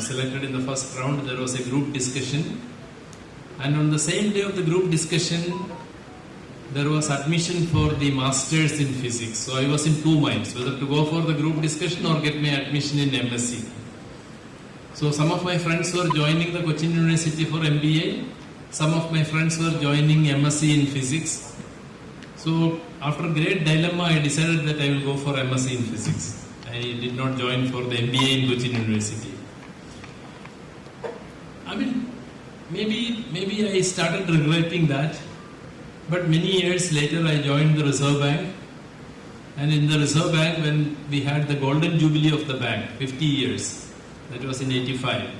selected in the first round. There was a group discussion, and on the same day of the group discussion, there was admission for the masters in physics. So I was in 2 minds, whether to go for the group discussion or get my admission in MSc. So some of my friends were joining the Cochin University for MBA. Some of my friends were joining MSc in physics. So after a great dilemma, I decided that I will go for MSc in physics. I did not join for the MBA in Cochin University. I mean, maybe I started regretting that. But many years later, I joined the Reserve Bank. And in the Reserve Bank, when we had the golden jubilee of the bank, 50 years, that was in 85.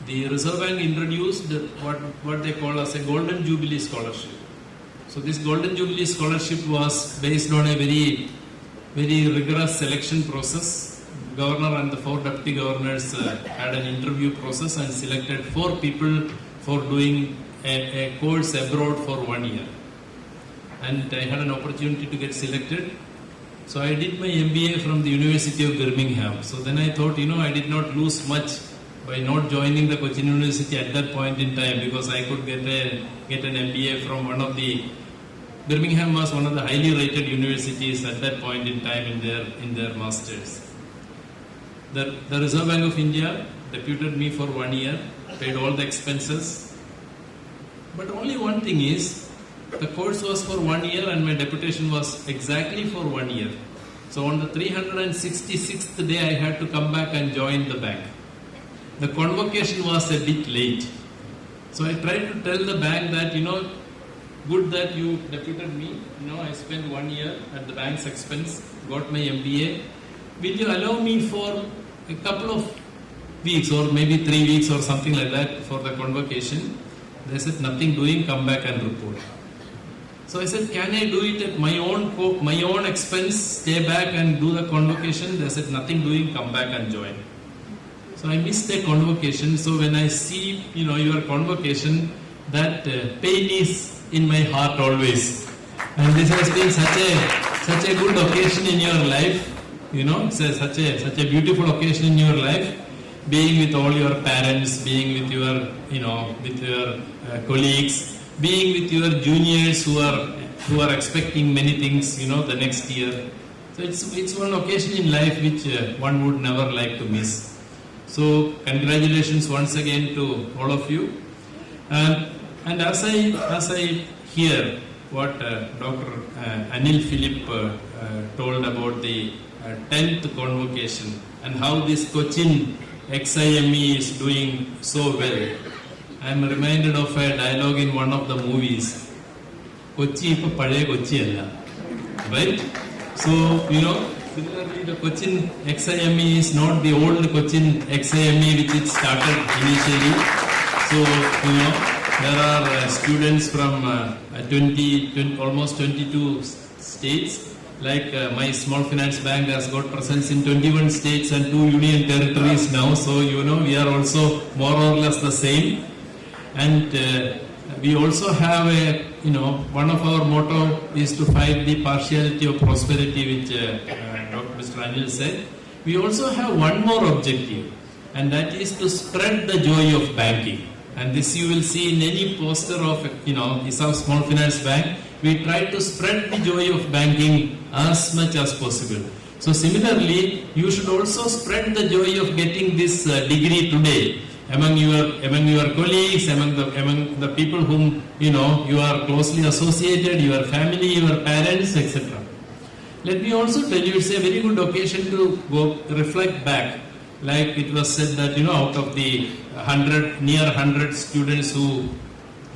The Reserve Bank introduced what they call as a Golden Jubilee Scholarship. So this Golden Jubilee Scholarship was based on a very, very rigorous selection process. Governor and the 4 deputy governors had an interview process and selected 4 people for doing a course abroad for 1 year. And I had an opportunity to get selected. So I did my MBA from the University of Birmingham. So then I thought, I did not lose much by not joining the Cochin University at that point in time, because I could get an MBA from one of the, Birmingham was one of the highly rated universities at that point in time in their masters. The Reserve Bank of India deputed me for 1 year, paid all the expenses. But only one thing is, the course was for 1 year and my deputation was exactly for 1 year. So on the 366th day, I had to come back and join the bank. The convocation was a bit late. So I tried to tell the bank that, good that you deputed me. I spent 1 year at the bank's expense, got my MBA. Will you allow me for a couple of weeks or maybe 3 weeks or something like that for the convocation? They said, nothing doing, come back and report. So I said, can I do it at my own expense, stay back and do the convocation? They said, nothing doing, come back and join. So I missed the convocation. So when I see, your convocation, that pain is in my heart always. And this has been such a good occasion in your life. Such a beautiful occasion in your life. Being with all your parents, being with your, colleagues, being with your juniors who are expecting many things, the next year. So it's one occasion in life which one would never like to miss. So congratulations once again to all of you. And as I hear what Dr. Anil Philip told about the 10th convocation and how this Cochin XIME is doing so well, I am reminded of a dialogue in one of the movies. Kochi ipo pazhe Kochi alla. Right? So, similarly the Cochin XIME is not the old Cochin XIME which it started initially. So, there are students from almost 22 states. Like my small finance bank has got presence in 21 states and 2 union territories now. So, we are also more or less the same. And we also have one of our motto is to fight the partiality of prosperity, which Mr. Anil said. We also have one more objective, and that is to spread the joy of banking. And this you will see in any poster of, ISAF Small Finance Bank. We try to spread the joy of banking as much as possible. So similarly, you should also spread the joy of getting this degree today among your colleagues, among the people whom you are closely associated, your family, your parents, etc. Let me also tell you, it's a very good occasion to go reflect back. Like it was said that out of the near 100 students who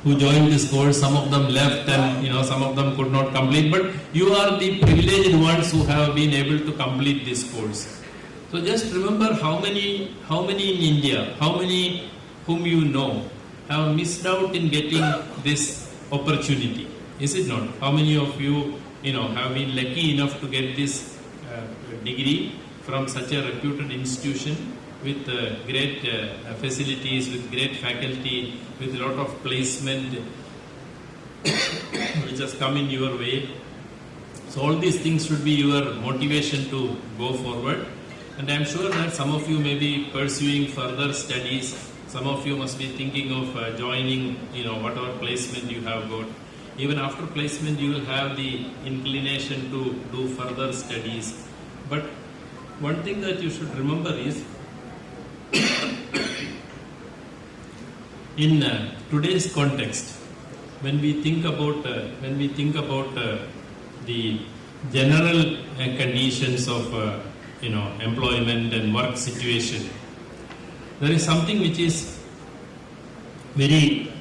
who joined this course. Some of them left, and some of them could not complete. But you are the privileged ones who have been able to complete this course. So just remember how many in India, how many whom you know have missed out in getting this opportunity. Is it not? How many of you have been lucky enough to get this degree from such a reputed institution with great facilities, with great faculty, with a lot of placement which has come in your way. So all these things should be your motivation to go forward. And I am sure that some of you may be pursuing further studies. Some of you must be thinking of joining, whatever placement you have got. Even after placement, you will have the inclination to do further studies. But one thing that you should remember is, in today's context, when we think about the general conditions of employment and work situation, there is something which is very,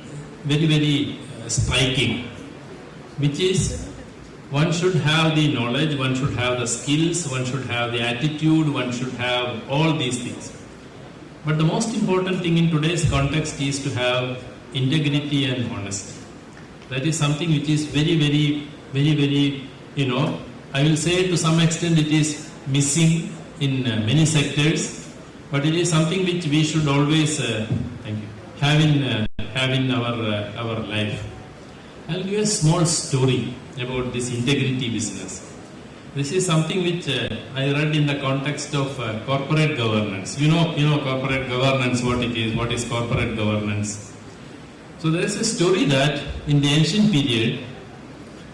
very, very striking, which is one should have the knowledge, one should have the skills, one should have the attitude, one should have all these things. But the most important thing in today's context is to have integrity and honesty. That is something which is very, very, very, very, I will say to some extent it is missing in many sectors, but it is something which we should always have in our life. I'll give a small story about this integrity business. This is something which I read in the context of corporate governance. You know corporate governance, what it is, what is corporate governance. So there is a story that in the ancient period,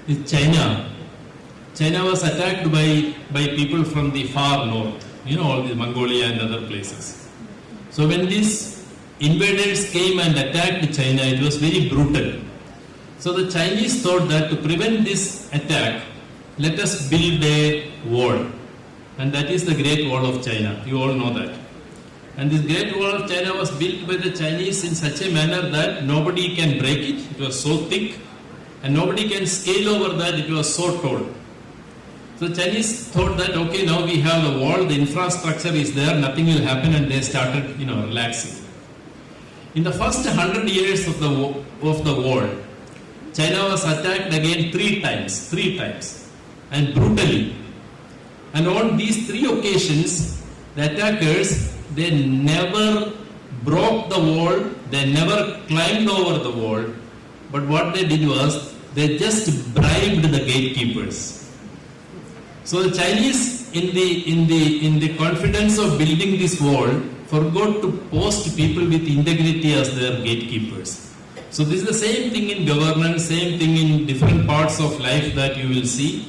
in China was attacked by people from the far north, all the Mongolia and other places. So when these invaders came and attacked China, it was very brutal. So the Chinese thought that to prevent this attack, let us build a wall. And that is the Great Wall of China. You all know that. And this Great Wall of China was built by the Chinese in such a manner that nobody can break it. It was so thick. And nobody can scale over that. It was so tall. So the Chinese thought that, okay, now we have the wall, the infrastructure is there, nothing will happen, and they started, relaxing. In the first 100 years of the war, China was attacked again three times, and brutally. And on these three occasions, the attackers, they never broke the wall, they never climbed over the wall, but what they did was, they just bribed the gatekeepers. So the Chinese, in the confidence of building this wall, forgot to post people with integrity as their gatekeepers. So this is the same thing in governance, same thing in different parts of life that you will see,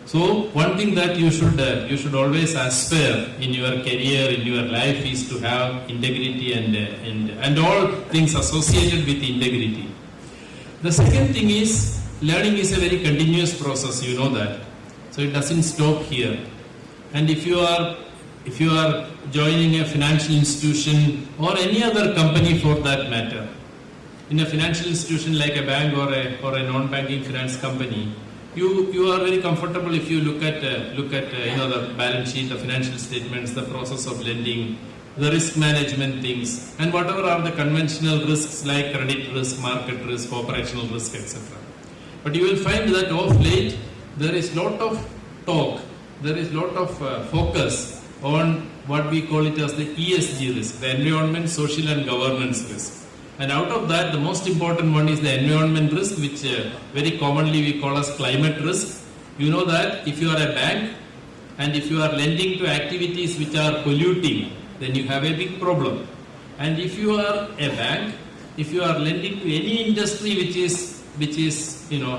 So one thing that you should always aspire in your career, in your life, is to have integrity and all things associated with integrity. The second thing is, learning is a very continuous process, you know that. So it doesn't stop here. And if you are joining a financial institution or any other company for that matter, in a financial institution like a bank or a non-banking finance company, you are very comfortable if you look at the balance sheet, the financial statements, the process of lending, the risk management things, and whatever are the conventional risks like credit risk, market risk, operational risk, etc. But you will find that of late there is lot of talk, there is lot of focus on what we call it as the ESG risk, the environment, social and governance risk. And out of that, the most important one is the environment risk, which very commonly we call as climate risk. You know that if you are a bank and if you are lending to activities which are polluting, then you have a big problem. And if you are a bank, if you are lending to any industry which is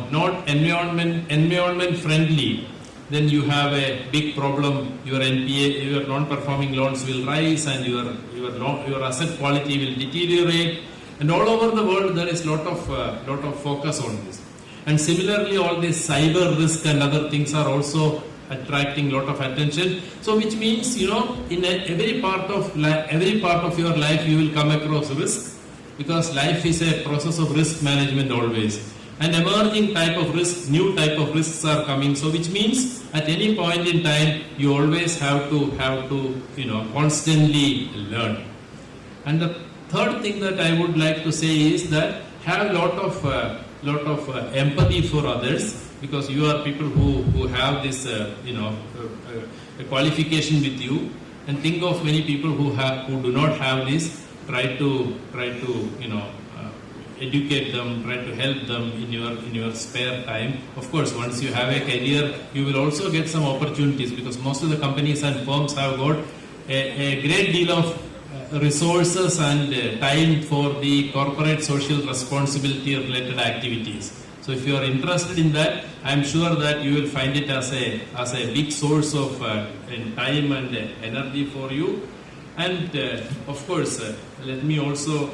not environment friendly, then you have a big problem. Your NPA, your non-performing loans will rise, and your asset quality will deteriorate. And all over the world, there is lot of focus on this. And similarly, all these cyber risk and other things are also attracting lot of attention. So, which means, in every part of your life, you will come across risk. because life is a process of risk management always. And emerging type of risks, new type of risks are coming. So which means at any point in time, you always have to constantly learn. And the third thing that I would like to say is that have a lot of empathy for others, because you are people who have this a qualification with you, and think of many people who do not have this. Try to educate them, try to help them in your spare time. Of course, once you have a career, you will also get some opportunities, because most of the companies and firms have got a great deal of resources and time for the corporate social responsibility related activities. So if you are interested in that, I am sure that you will find it as a big source of time and energy for you. And of course, let me also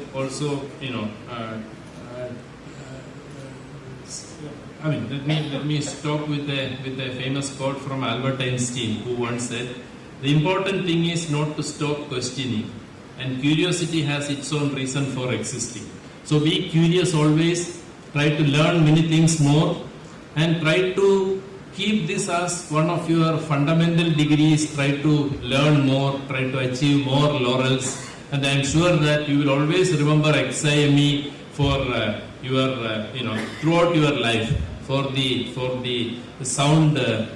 let me stop with a famous quote from Albert Einstein, who once said, "The important thing is not to stop questioning, and curiosity has its own reason for existing." So be curious always, try to learn many things more, and try to keep this as one of your fundamental degrees. Try to learn more, try to achieve more laurels, and I am sure that you will always remember XIME for throughout your life, for the sound, the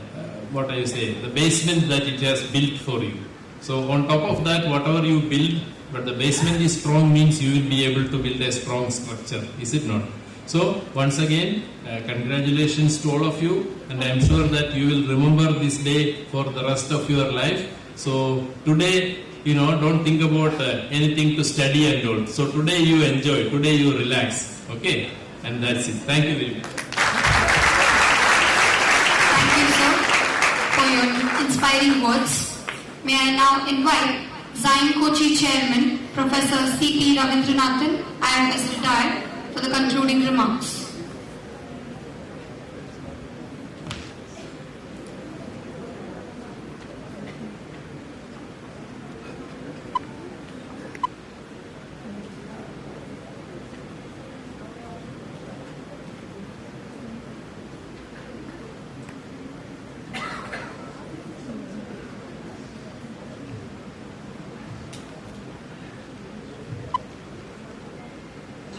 basement that it has built for you. So on top of that, whatever you build, but the basement is strong, means you will be able to build a strong structure, is it not? So once again, congratulations to all of you, and I am sure that you will remember this day for the rest of your life. So today, don't think about anything to study and all. So today you enjoy, today you relax, okay? And that's it. Thank you very much. Thank you, sir, for your inspiring words. May I now invite XIME Kochi Chairman, Professor C.P. Ravindranathan, IIMS retired, for the concluding remarks.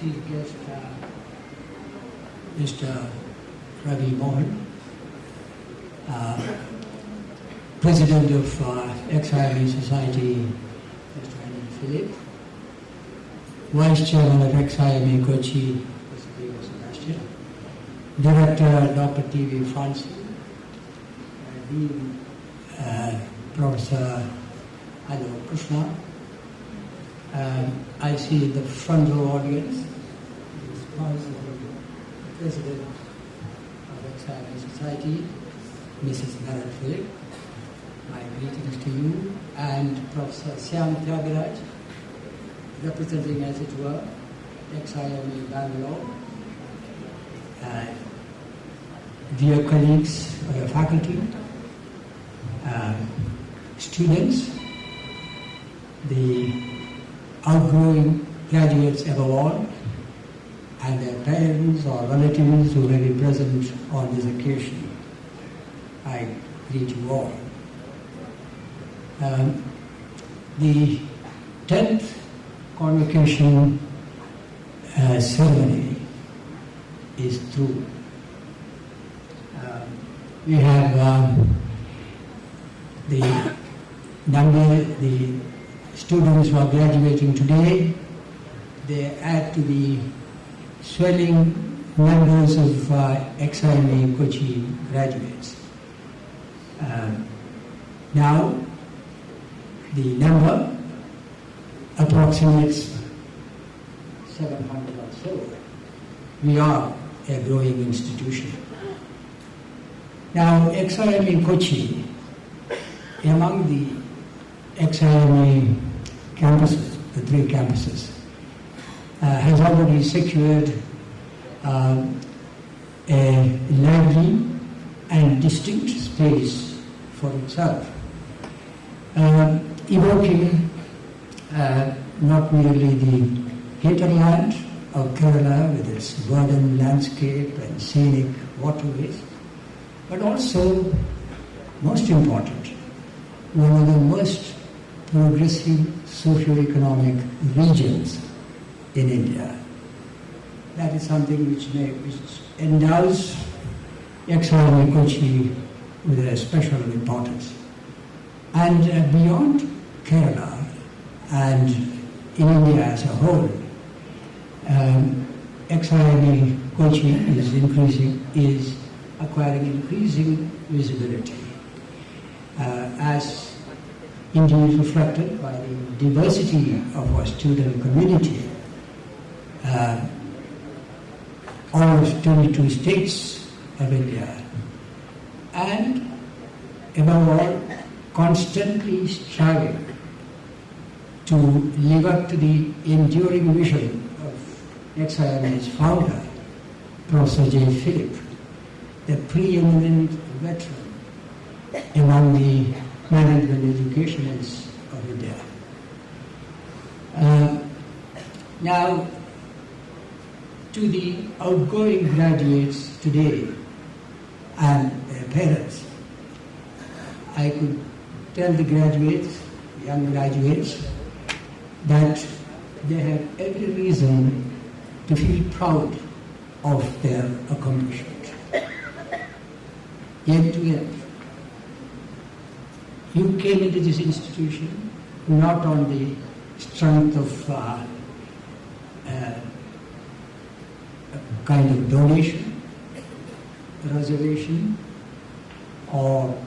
Chief guest, Mr. Ravi Mohan, President of XIME Society, Mr. Anil Philip, Vice Chairman of XIME Kochi, Mr. Sebastian, Director Dr. T.V. Francis, Dean Professor Hello Krishna. I see in the front row audience the President of XIME Society, Mrs. Naren Philip. My greetings to you, and Professor Syam Tyagiraj, representing, as it were, XIME Bangalore. Dear colleagues, faculty, students, the outgoing graduates above all, and their parents or relatives who may be present on this occasion. I greet you all. The 10th convocation ceremony is through. We have the students who are graduating today. They add to the swelling numbers of XIME Kochi graduates. Now, the number approximates 700 or so. We are a growing institution. Now, XIME Kochi, among the XIME campuses, the 3 campuses, has already secured a lively and distinct space for itself, evoking not merely the hinterland of Kerala with its verdant landscape and scenic waterways, but also, most important, one of the most progressive socio-economic regions in India. That is something which endows XIME Kochi with a special importance. And beyond Kerala and in India as a whole, XIME Kochi is acquiring increasing visibility as indeed reflected by the diversity of our student community. All 22 states of India, and above all, constantly striving to live up to the enduring vision of XIME's founder, Prof.J.Philip, the preeminent veteran among the management educationists of India. Now, to the outgoing graduates today and their parents, I could tell the graduates, young graduates, that they have every reason to feel proud of their accomplishment. Yet to end, you came into this institution not on the strength of a kind of donation, reservation, or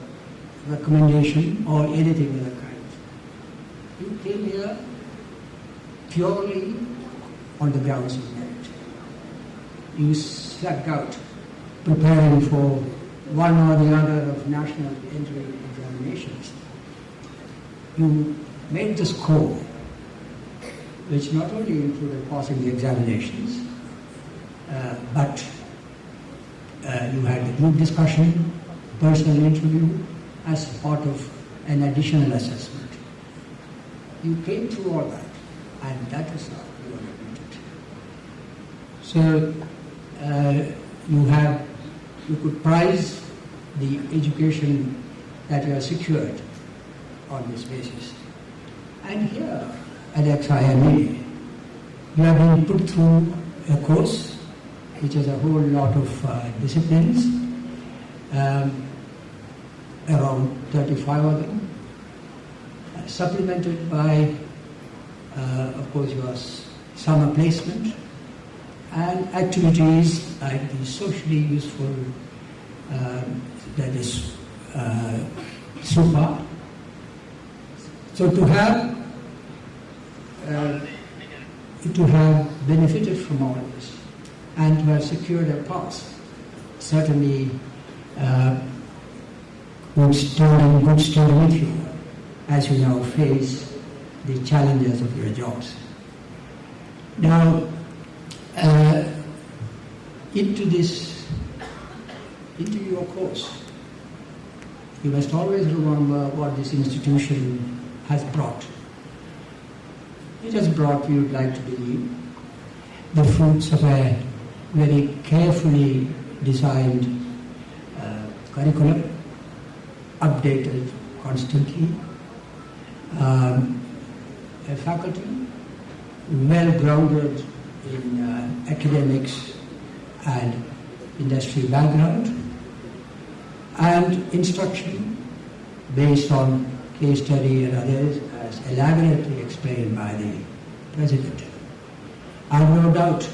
recommendation, or anything of that kind. You came here purely on the grounds of merit. You struck out preparing for one or the other of national entry examinations. You made the score, which not only included passing the examinations, but you had a group discussion, personal interview as part of an additional assessment. You came through all that, and that is how you are admitted. So you could prize the education that you have secured on this basis. And here at XIME, you have been put through a course which has a whole lot of disciplines, around 35 of them, supplemented by, of course, your summer placement and activities like the socially useful, that is SUPA. So to have benefited from all this and to have secured a pass certainly would stand with you as you now face the challenges of your jobs. Now, into your course, you must always remember what this institution has brought. It has brought, we would like to believe, the fruits of a very carefully designed curriculum, updated constantly, a faculty well grounded in academics and industry background, and instruction based on case study and others as elaborately explained by the President. I have no doubt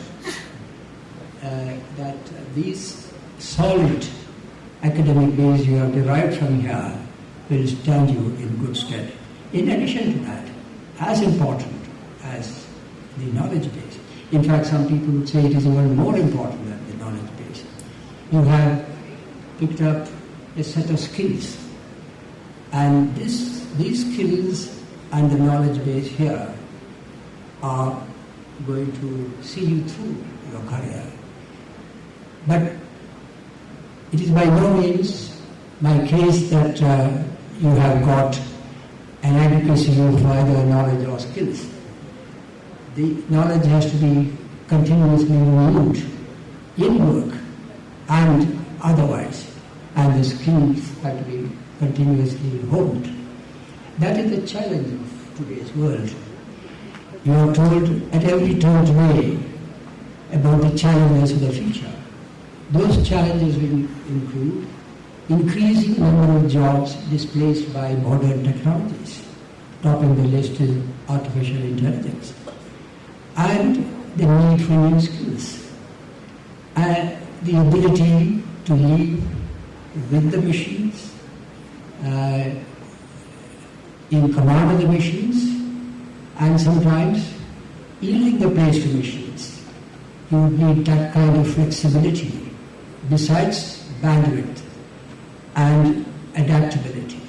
that these solid academic base you have derived from here will stand you in good stead. In addition to that, as important as the knowledge base, in fact some people would say it is even more important than the knowledge base, you have picked up a set of skills, and these skills and the knowledge base here are going to see you through your career. But it is by no means my case that you have got an adequacy of either knowledge or skills. The knowledge has to be continuously renewed in work and otherwise, and the skills have to be continuously honed. That is the challenge of today's world. You are told at every turn today about the challenges of the future. Those challenges will include increasing number of jobs displaced by modern technologies. Topping the list is artificial intelligence. And the need for new skills. And the ability to live with the machines, in command of the machines, and sometimes yielding the place to machines. You would need that kind of flexibility besides bandwidth and adaptability.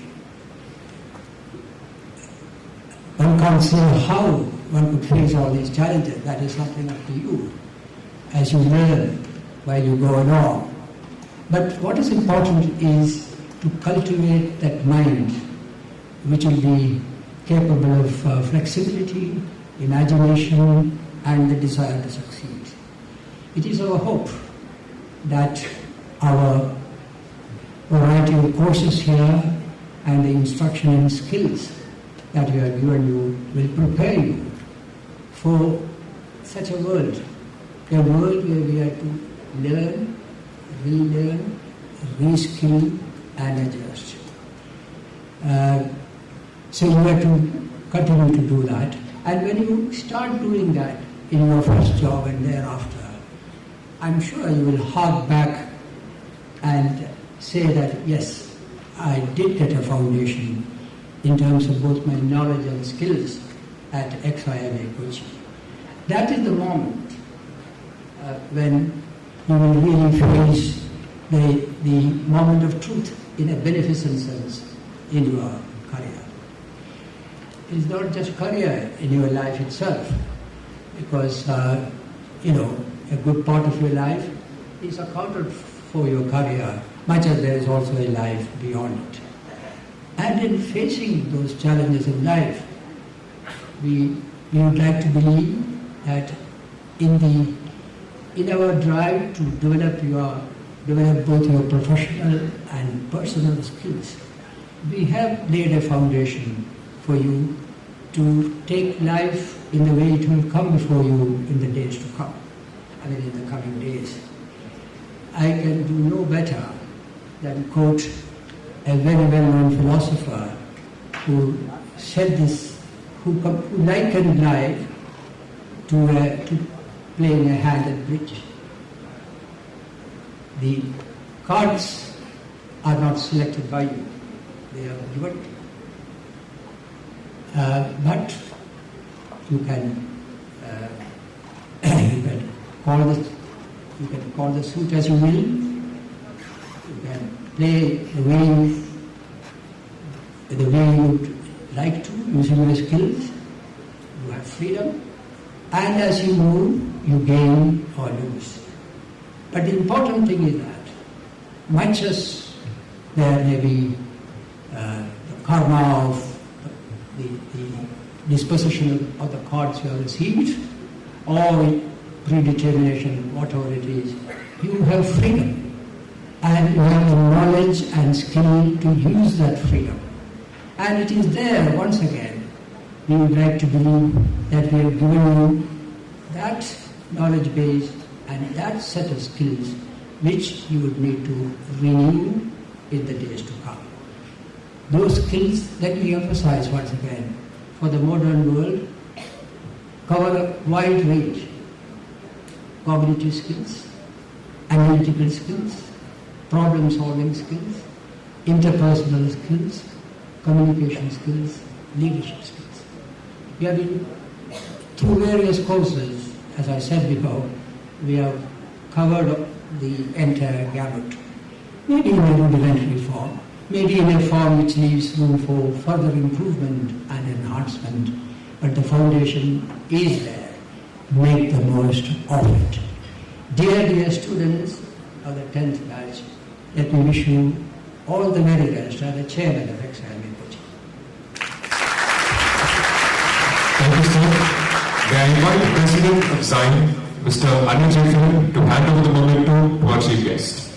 One can't say how one could face all these challenges. That is something up to you as you learn while you go along. But what is important is to cultivate that mind which will be capable of flexibility, imagination, and the desire to succeed. It is our hope that our variety of courses here and the instruction and skills that we have given you will prepare you for such a world where we are to learn, relearn, reskill, and adjust. So you have to continue to do that. And when you start doing that in your first job and thereafter, I'm sure you will hark back and say that, yes, I did get a foundation in terms of both my knowledge and skills at XIME Kochi. That is the moment when you will really face the moment of truth in a beneficent sense in your career. It is not just career in your life itself, because a good part of your life is accounted for your career, much as there is also a life beyond it. And in facing those challenges in life, we would like to believe that in our drive to develop both your professional and personal skills, we have laid a foundation for you to take life in the way it will come before you in the days to come, in the coming days. I can do no better than quote a very well-known philosopher who said this, who likened life to playing a hand at bridge. The cards are not selected by you, they are given. But you can call the suit as you will. You can play the way you would like to, using your skills. You have freedom, and as you move, you gain or lose. But the important thing is that, much as there may be the karma of the disposition of the cards you have received, or predetermination, whatever it is, you have freedom. And you have the knowledge and skill to use that freedom. And it is there, once again, we would like to believe that we have given you that knowledge base and that set of skills which you would need to renew in the days to come. Those skills, let me emphasize once again, for the modern world, cover a wide range. Cognitive skills, analytical skills, problem-solving skills, interpersonal skills, communication skills, leadership skills. We have been through various courses, as I said before, we have covered the entire gamut. Maybe in a rudimentary form, maybe in a form which leaves room for further improvement and enhancement, but the foundation is there. Make the most of it. Dear students of the 10th batch, let me wish you all the very best as the chairman of XIME Kochi. Thank you, sir. I invite the President of XIME, Mr. J.Philip, to hand over the momentum to our chief guest.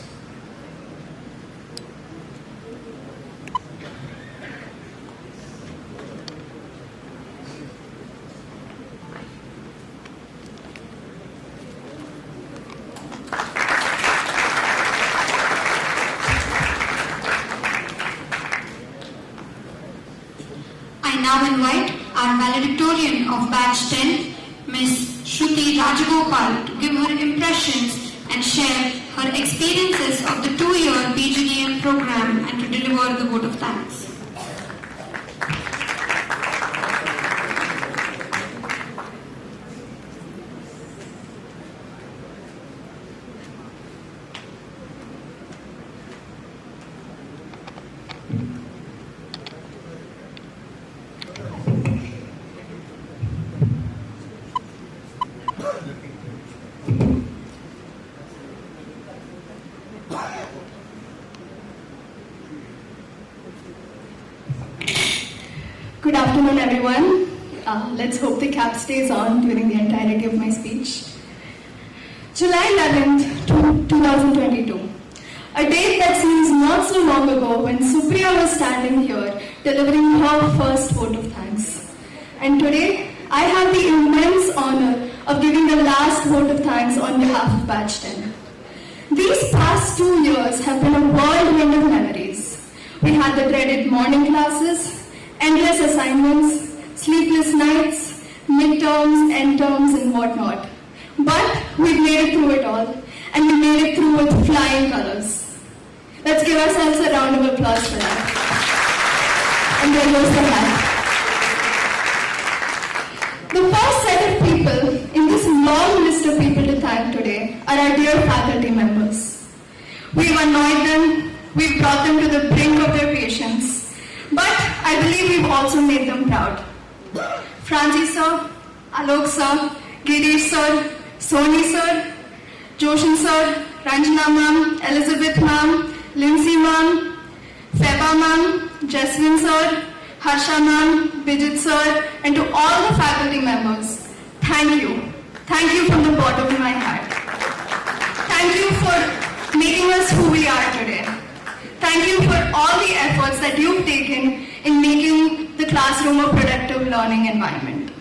I now invite our valedictorian of Batch 10, Ms. Shruti Rajagopal, to give her impressions and share her experiences of the 2-year PGDM program and to deliver the vote of thanks. Good afternoon, everyone. Let's hope the cap stays on during the entirety of my speech. July 11th, 2022. A date that seems not so long ago when Supriya was standing here delivering her first vote of thanks. And today, I have the immense honor of giving the last vote of thanks on behalf of Batch 10. These past 2 years have been a whirlwind of memories. We had the dreaded morning classes, endless assignments, sleepless nights, midterms, end terms, and whatnot. But we made it through it all, and we made it through with flying colors. Let's give ourselves a round of applause for that. And there goes the hat. The first set of people in this long list of people to thank today are our dear faculty members. We've annoyed them, we've brought them to the brink of their patience, but I believe we've also made them proud. Francis sir, Alok sir, Girish sir, Soni sir, Joshin sir, Ranjana ma'am, Elizabeth ma'am, Lindsay ma'am, Feba ma'am, Jaswin sir, Harsha ma'am, Bijit sir, and to all the faculty members, thank you. Thank you from the bottom of my heart. Thank you for making us who we are today. Thank you for all the efforts that you've taken in making the classroom a productive learning environment.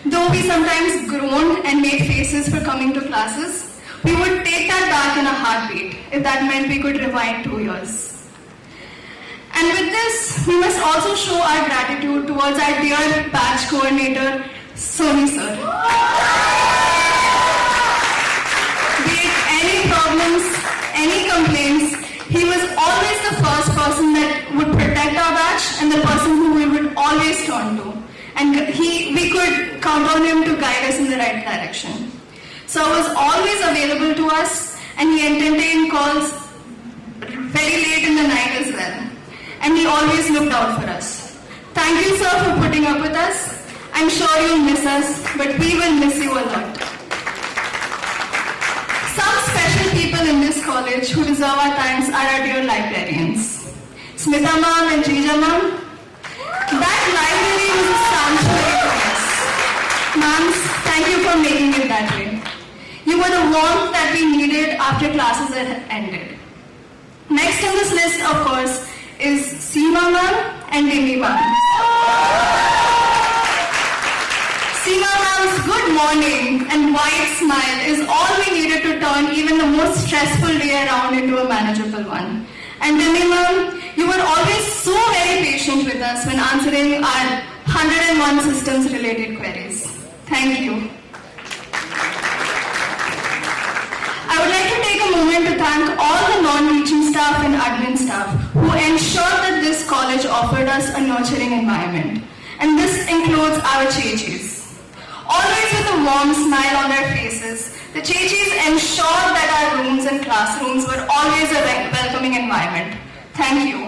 Though we sometimes groaned and made faces for coming to classes, we would take that back in a heartbeat if that meant we could rewind 2 years. And with this, we must also show our gratitude towards our dear batch coordinator, Soni sir. Be it any problems, any complaints, he was always the first person that would protect our batch and the person who we would always turn to. And we could count on him to guide us in the right direction. So he was always available to us, and he entertained calls very late in the night as well. And he always looked out for us. Thank you, sir, for putting up with us. I'm sure you'll miss us, but we will miss you a lot. Some special people in this college who deserve our thanks are our dear librarians. Smita ma'am and Jija ma'am. That library was a sanctuary for us. Ma'ams, thank you for making it that way. You were the warmth that we needed after classes had ended. Next on this list, of course, is Seema ma'am and Demi ma'am. Seema ma'am's good morning and wide smile is all we needed to turn even the most stressful day around into a manageable one. And Demi ma'am, you were always so very patient with us when answering our 101 systems related queries. Thank you. I would like to take a moment to thank all the non-teaching staff and admin staff who ensured that this college offered us a nurturing environment. And this includes our chechis. Always with a warm smile on their faces, the chechis ensured that our rooms and classrooms were always a welcoming environment. Thank you.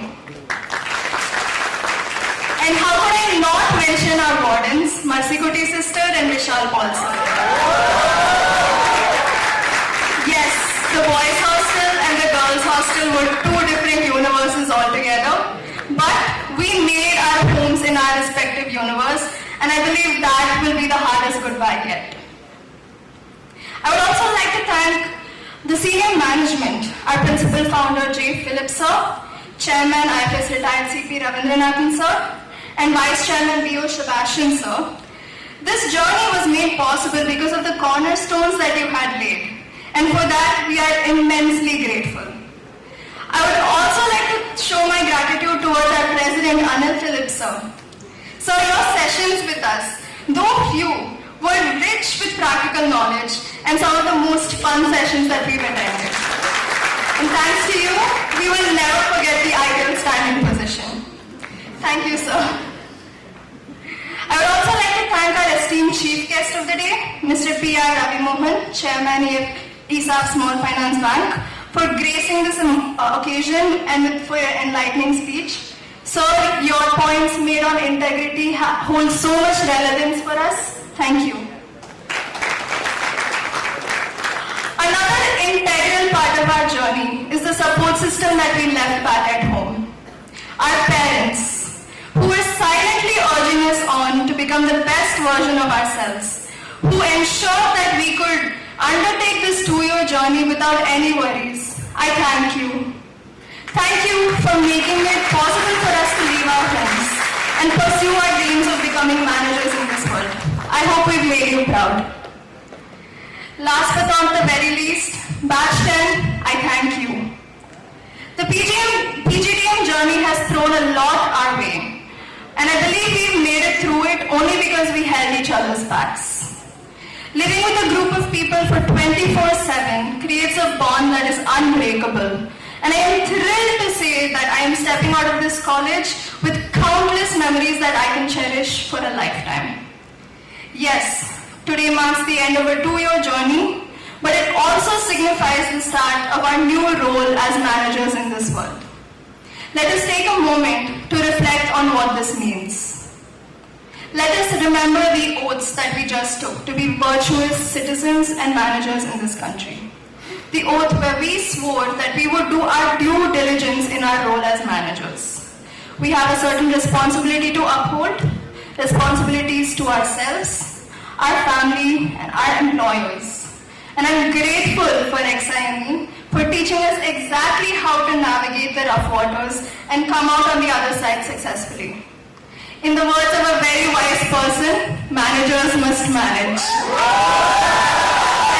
And how could I not mention our wardens, Mercy Kuti sister and Vishal Paul sir. Yes, the boys' hostel and the girls' hostel were two different universes altogether, but we made our homes in our respective universe, and I believe that will be the hardest goodbye yet. I would also like to thank the senior management, our principal founder J.Philip sir, Chairman IFS retired CP Ravindranathan sir, and Vice Chairman B.O. Sebastian sir. This journey was made possible because of the cornerstones that you had laid, and for that we are immensely grateful. I would also like to show my gratitude towards our President Anil Philip sir. Sir, your sessions with us, though few, were rich with practical knowledge and some of the most fun sessions that we've attended. And thanks to you, we will never forget the ideal standing position. Thank you, sir. I would also like to thank our esteemed chief guest of the day, Mr. P.R. Ravi Mohan, Chairman ESAF Small Finance Bank, for gracing this occasion and for your enlightening speech. Sir, your points made on integrity hold so much relevance for us. Thank you. Another integral part of our journey is the support system that we left back at home. Our parents, who are silently urging us on to become the best version of ourselves, who ensured that we could undertake this 2-year journey without any worries. I thank you. Thank you for making it possible for us to leave our homes and pursue our dreams of becoming managers in this world. I hope we've made you proud. Last but not the very least, Batch-10, I thank you. The PGDM journey has thrown a lot our way, and I believe we've made it through it only because we held each other's backs. Living with a group of people for 24/7 creates a bond that is unbreakable, and I am thrilled to say that I am stepping out of this college with countless memories that I can cherish for a lifetime. Yes, today marks the end of a 2-year journey, but it also signifies the start of our new role as managers in this world. Let us take a moment to reflect on what this means. Let us remember the oaths that we just took to be virtuous citizens and managers in this country. The oath where we swore that we would do our due diligence in our role as managers. We have a certain responsibility to uphold, responsibilities to ourselves, our family, and our employers. And I'm grateful for XIME for teaching us exactly how to navigate the rough waters and come out on the other side successfully. In the words of a very wise person, managers must manage.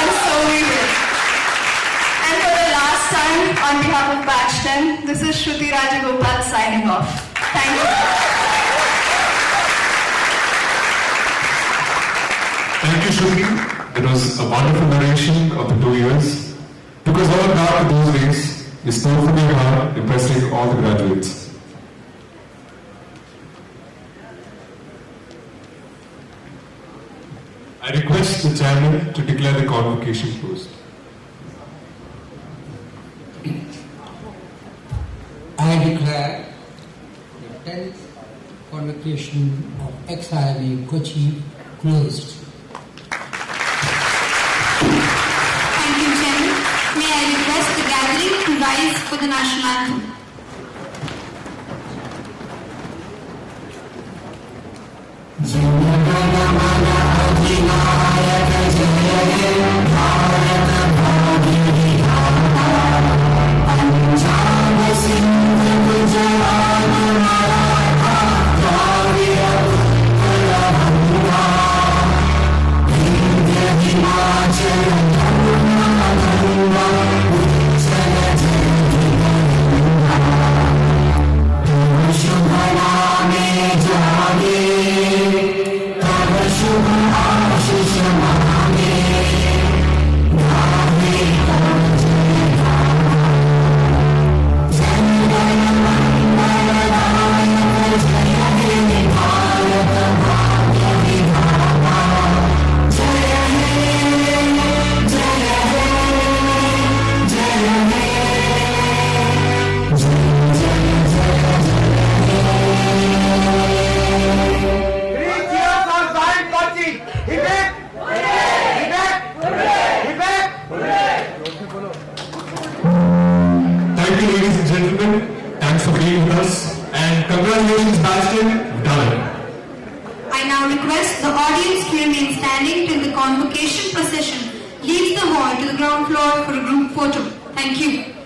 And so we will. And for the last time, on behalf of Batch-10, this is Shruti Rajagopal signing off. Thank you. Thank you, Shruti. It was a wonderful narration of the 2 years. Took us all back to those days. You spoke from your heart, impressing all the graduates. I request the chairman to declare the convocation closed. I declare the 10th convocation of XIME Kochi closed. Thank you, Chairman. May I request the gathering to rise for the national anthem. Shubha Ashish Mahame now request the audience to remain standing till the convocation procession leaves the hall to the ground floor for a group photo. Thank you.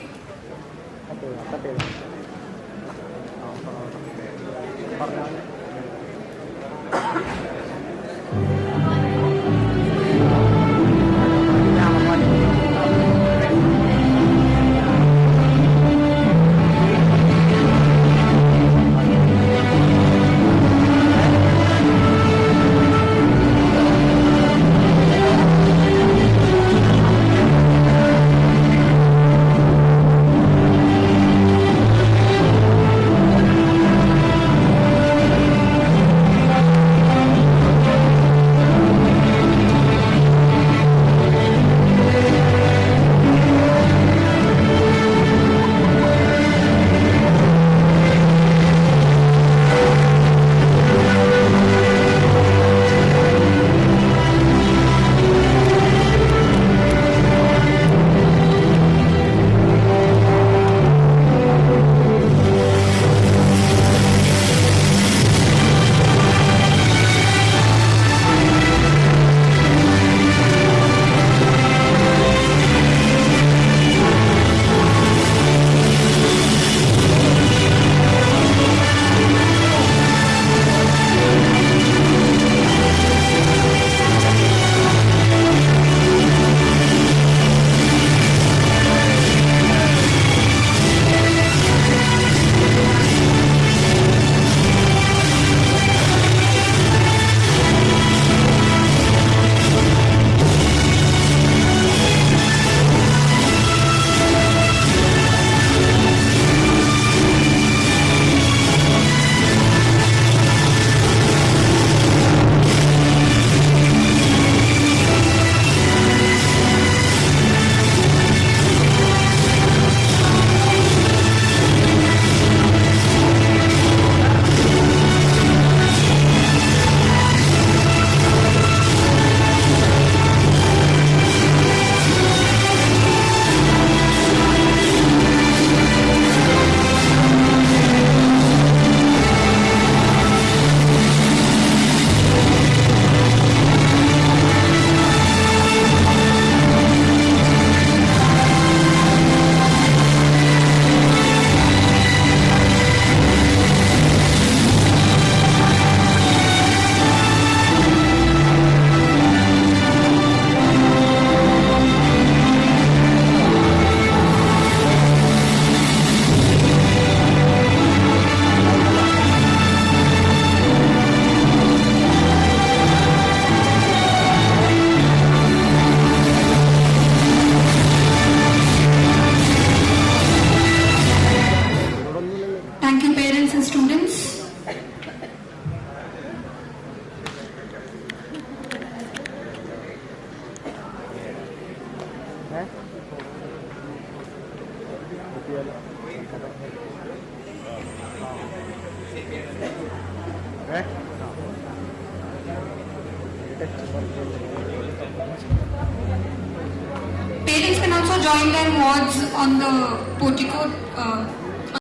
Parents can also join their wards on the portico